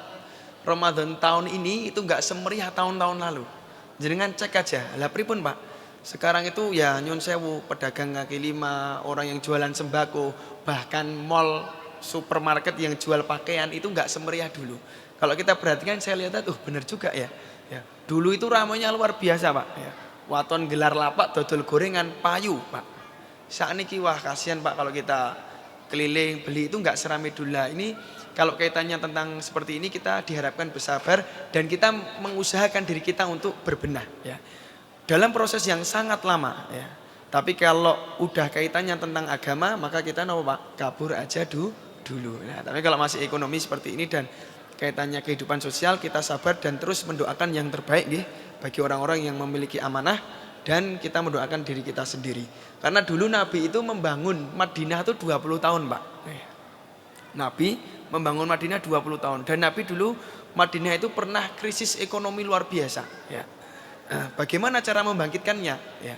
Ramadan tahun ini itu nggak semeriah tahun-tahun lalu." Jenengan cek aja, lah pripun Pak? Sekarang itu ya nyun sewu, pedagang kaki lima, orang yang jualan sembako, bahkan mall, supermarket yang jual pakaian itu nggak semeriah dulu. Kalau kita perhatikan, saya lihat, benar juga ya. Ya. Dulu itu ramainya luar biasa Pak. Ya. Waton gelar lapak, dodol gorengan, payu Pak. Saat ini wah kasihan Pak kalau kita keliling beli itu nggak seramai dulu. Ini kalau kaitannya tentang seperti ini, kita diharapkan bersabar dan kita mengusahakan diri kita untuk berbenah. Ya. Dalam proses yang sangat lama. Ya. Tapi kalau udah kaitannya tentang agama, maka kita Pak, kabur aja dulu. Nah, tapi kalau masih ekonomi seperti ini dan kaitannya kehidupan sosial, kita sabar dan terus mendoakan yang terbaik bagi orang-orang yang memiliki amanah, dan kita mendoakan diri kita sendiri. Karena dulu Nabi itu membangun Madinah itu 20 tahun Pak. Nabi membangun Madinah 20 tahun, dan Nabi dulu Madinah itu pernah krisis ekonomi luar biasa. Ya. Bagaimana cara membangkitkannya? Ya.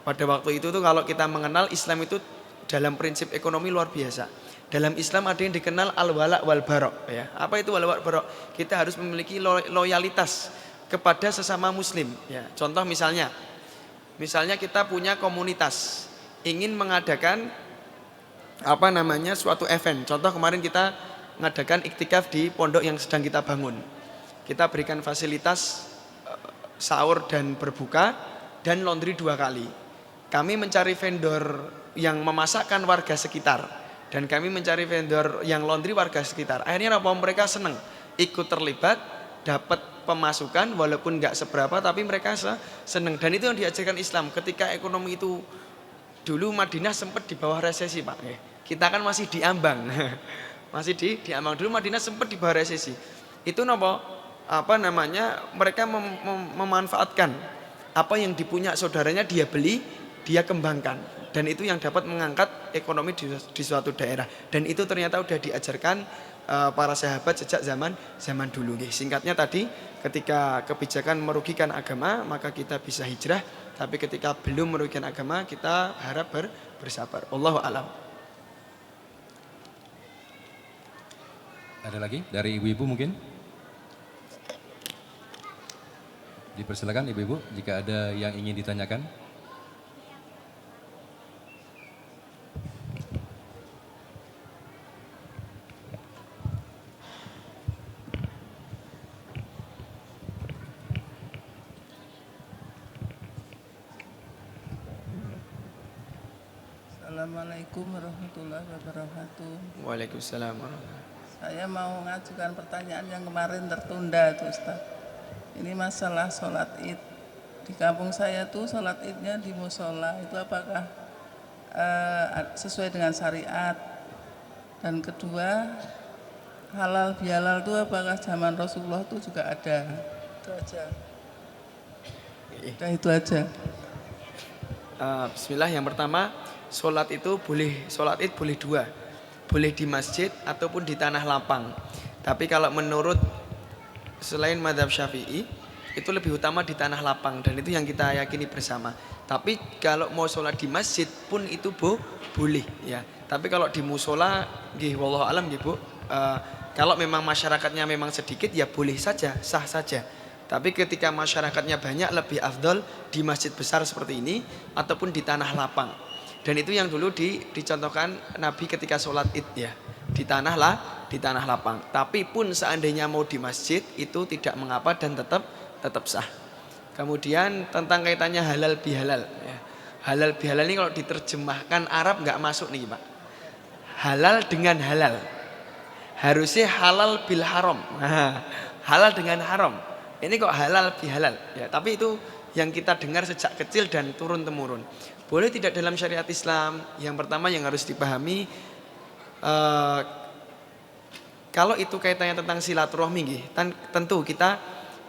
Pada waktu itu tuh kalau kita mengenal Islam itu dalam prinsip ekonomi luar biasa. Dalam Islam ada yang dikenal al-wala wal barok. Ya. Apa itu wala wal barok? Kita harus memiliki loyalitas kepada sesama Muslim. Ya. Contoh misalnya kita punya komunitas ingin mengadakan suatu event. Contoh kemarin kita mengadakan iktikaf di pondok yang sedang kita bangun. Kita berikan fasilitas sahur dan berbuka dan laundry 2 kali. Kami mencari vendor yang memasakkan warga sekitar. Dan kami mencari vendor yang laundry warga sekitar. Akhirnya mereka senang ikut terlibat dapat pemasukan walaupun nggak seberapa, tapi mereka seneng. Dan itu yang diajarkan Islam. Ketika ekonomi itu dulu Madinah sempat di bawah resesi Pak. Kita kan masih diambang, masih diambang. Dulu Madinah sempat di bawah resesi. Itu mereka memanfaatkan apa yang dipunya saudaranya, dia beli, dia kembangkan. Dan itu yang dapat mengangkat ekonomi di suatu daerah. Dan itu ternyata sudah diajarkan para sahabat sejak zaman dulu. Singkatnya tadi, ketika kebijakan merugikan agama maka kita bisa hijrah, tapi ketika belum merugikan agama kita harap bersabar. Allahu a'lam. Ada lagi dari ibu-ibu mungkin? Dipersilakan ibu-ibu jika ada yang ingin ditanyakan. Assalamualaikum warahmatullahi wabarakatuh. Waalaikumsalam warahmatullahi. Saya mau mengajukan pertanyaan yang kemarin tertunda tuh Ustaz. Ini masalah sholat id. Di kampung saya tuh sholat idnya di musola. Itu apakah sesuai dengan syariat? Dan kedua, halal bihalal itu apakah zaman Rasulullah itu juga ada? Itu aja. Udah itu aja. Bismillah, yang pertama, sholat id boleh dua, boleh di masjid ataupun di tanah lapang. Tapi kalau menurut selain mazhab Syafi'i itu lebih utama di tanah lapang, dan itu yang kita yakini bersama. Tapi kalau mau sholat di masjid pun itu boleh ya. Tapi kalau di musola, wallahu alam Bu, kalau memang masyarakatnya memang sedikit ya boleh saja, sah saja. Tapi ketika masyarakatnya banyak, lebih afdol di masjid besar seperti ini ataupun di tanah lapang. Dan itu yang dulu dicontohkan Nabi ketika sholat id ya, di tanah lapang. Tapi pun seandainya mau di masjid itu tidak mengapa dan tetap sah. Kemudian tentang kaitannya halal bihalal ya. Halal bihalal ini kalau diterjemahkan Arab nggak masuk nih Pak. Halal dengan halal, harusnya halal bil haram. Halal dengan haram, ini kok halal bihalal ya. Tapi itu yang kita dengar sejak kecil dan turun temurun. Boleh tidak dalam syariat Islam? Yang pertama yang harus dipahami, kalau itu kaitannya tentang silaturahmi, tentu kita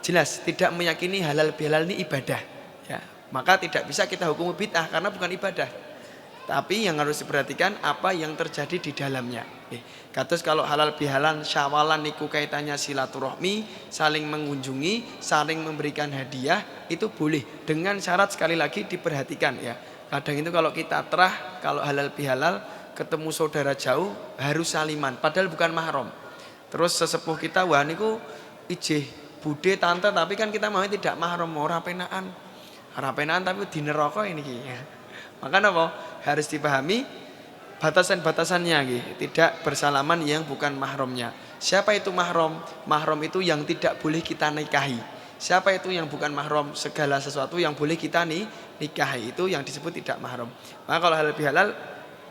jelas tidak meyakini halal bihalal ini ibadah ya. Maka tidak bisa kita hukum bid'ah karena bukan ibadah. Tapi yang harus diperhatikan apa yang terjadi di dalamnya. Kados kalau halal bihalal syawalan niku kaitannya silaturahmi, saling mengunjungi, saling memberikan hadiah, itu boleh dengan syarat sekali lagi diperhatikan ya. Kadang itu kalau kita terah, kalau halal bihalal ketemu saudara jauh harus saliman padahal bukan mahram. Terus sesepuh kita wah niku ijih bude tante, tapi kan kita mau tidak mahram, ora penaan tapi di neraka ini ya. Maka apa? Harus dipahami batasan-batasannya gitu. Tidak bersalaman yang bukan mahramnya. Siapa itu mahram? Mahram itu yang tidak boleh kita nikahi. Siapa itu yang bukan mahram? Segala sesuatu yang boleh kita nikahi itu yang disebut tidak mahram. Maka kalau halal bihalal,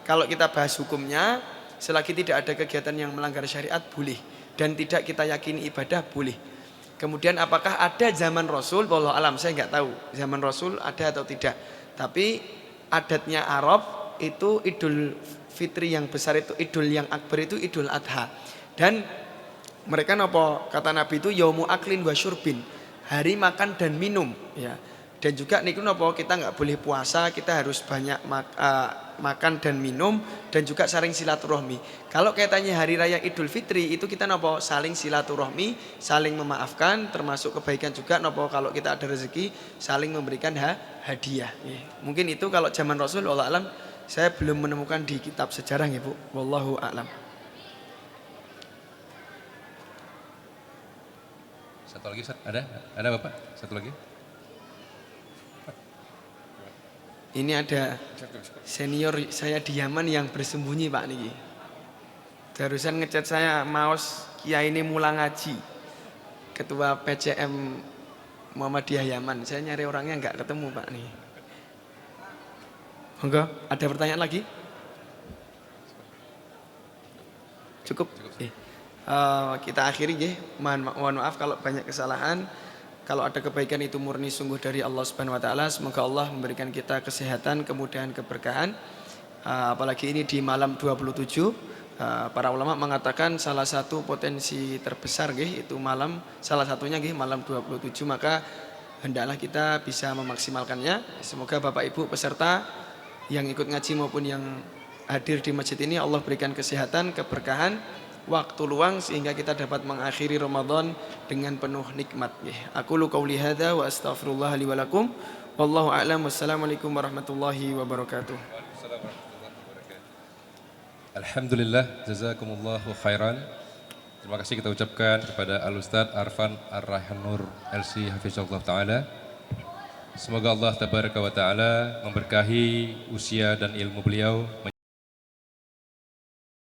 kalau kita bahas hukumnya, selagi tidak ada kegiatan yang melanggar syariat boleh, dan tidak kita yakini ibadah boleh. Kemudian apakah ada zaman Rasul? Wallahu alam, saya nggak tahu zaman Rasul ada atau tidak. Tapi adatnya Arab itu Idul Fitri yang besar itu, Idul yang akbar itu Idul Adha. Dan mereka apa kata Nabi itu yaumu aklin wa syurbin, hari makan dan minum ya. Dan juga niku napa kita nggak boleh puasa, kita harus banyak makan dan minum, dan juga saling silaturahmi. Kalau kaitannya hari raya Idul Fitri itu kita napa saling silaturahmi, saling memaafkan, termasuk kebaikan juga napa kalau kita ada rezeki saling memberikan hadiah. Mungkin itu kalau zaman Rasul, wallahu alam, saya belum menemukan di kitab sejarah ya Bu, wallahu alam. Satu lagi Ustaz, ada Bapak? Satu lagi. Ini ada senior saya di Yaman yang bersembunyi Pak niki. Barusan ngechat saya, maos Kiai ini mulang ngaji, Ketua PCM Muhammadiyah Yaman. Saya nyari orangnya nggak ketemu Pak nih. Monggo, ada pertanyaan lagi? Cukup. kita akhiri nggih. Mohon maaf kalau banyak kesalahan. Kalau ada kebaikan itu murni sungguh dari Allah Subhanahu wa taala. Semoga Allah memberikan kita kesehatan, kemudahan, keberkahan. Apalagi ini di malam 27, para ulama mengatakan salah satu potensi terbesar nggih itu malam, salah satunya nggih malam 27, maka hendaklah kita bisa memaksimalkannya. Semoga Bapak Ibu peserta yang ikut ngaji maupun yang hadir di masjid ini Allah berikan kesehatan, keberkahan, waktu luang sehingga kita dapat mengakhiri Ramadan dengan penuh nikmat. Aku lu qauli hadza wa astaghfirullah li wa lakum. Wallahu a'lam. Wassalamualaikum warahmatullahi wabarakatuh. Alhamdulillah, jazakumullahu khairan. Terima kasih kita ucapkan kepada Al-Ustadz Arfan Ar-Rahanur LC Hafizahullah Ta'ala. Semoga Allah Tabaraka wa Ta'ala memberkahi usia dan ilmu beliau.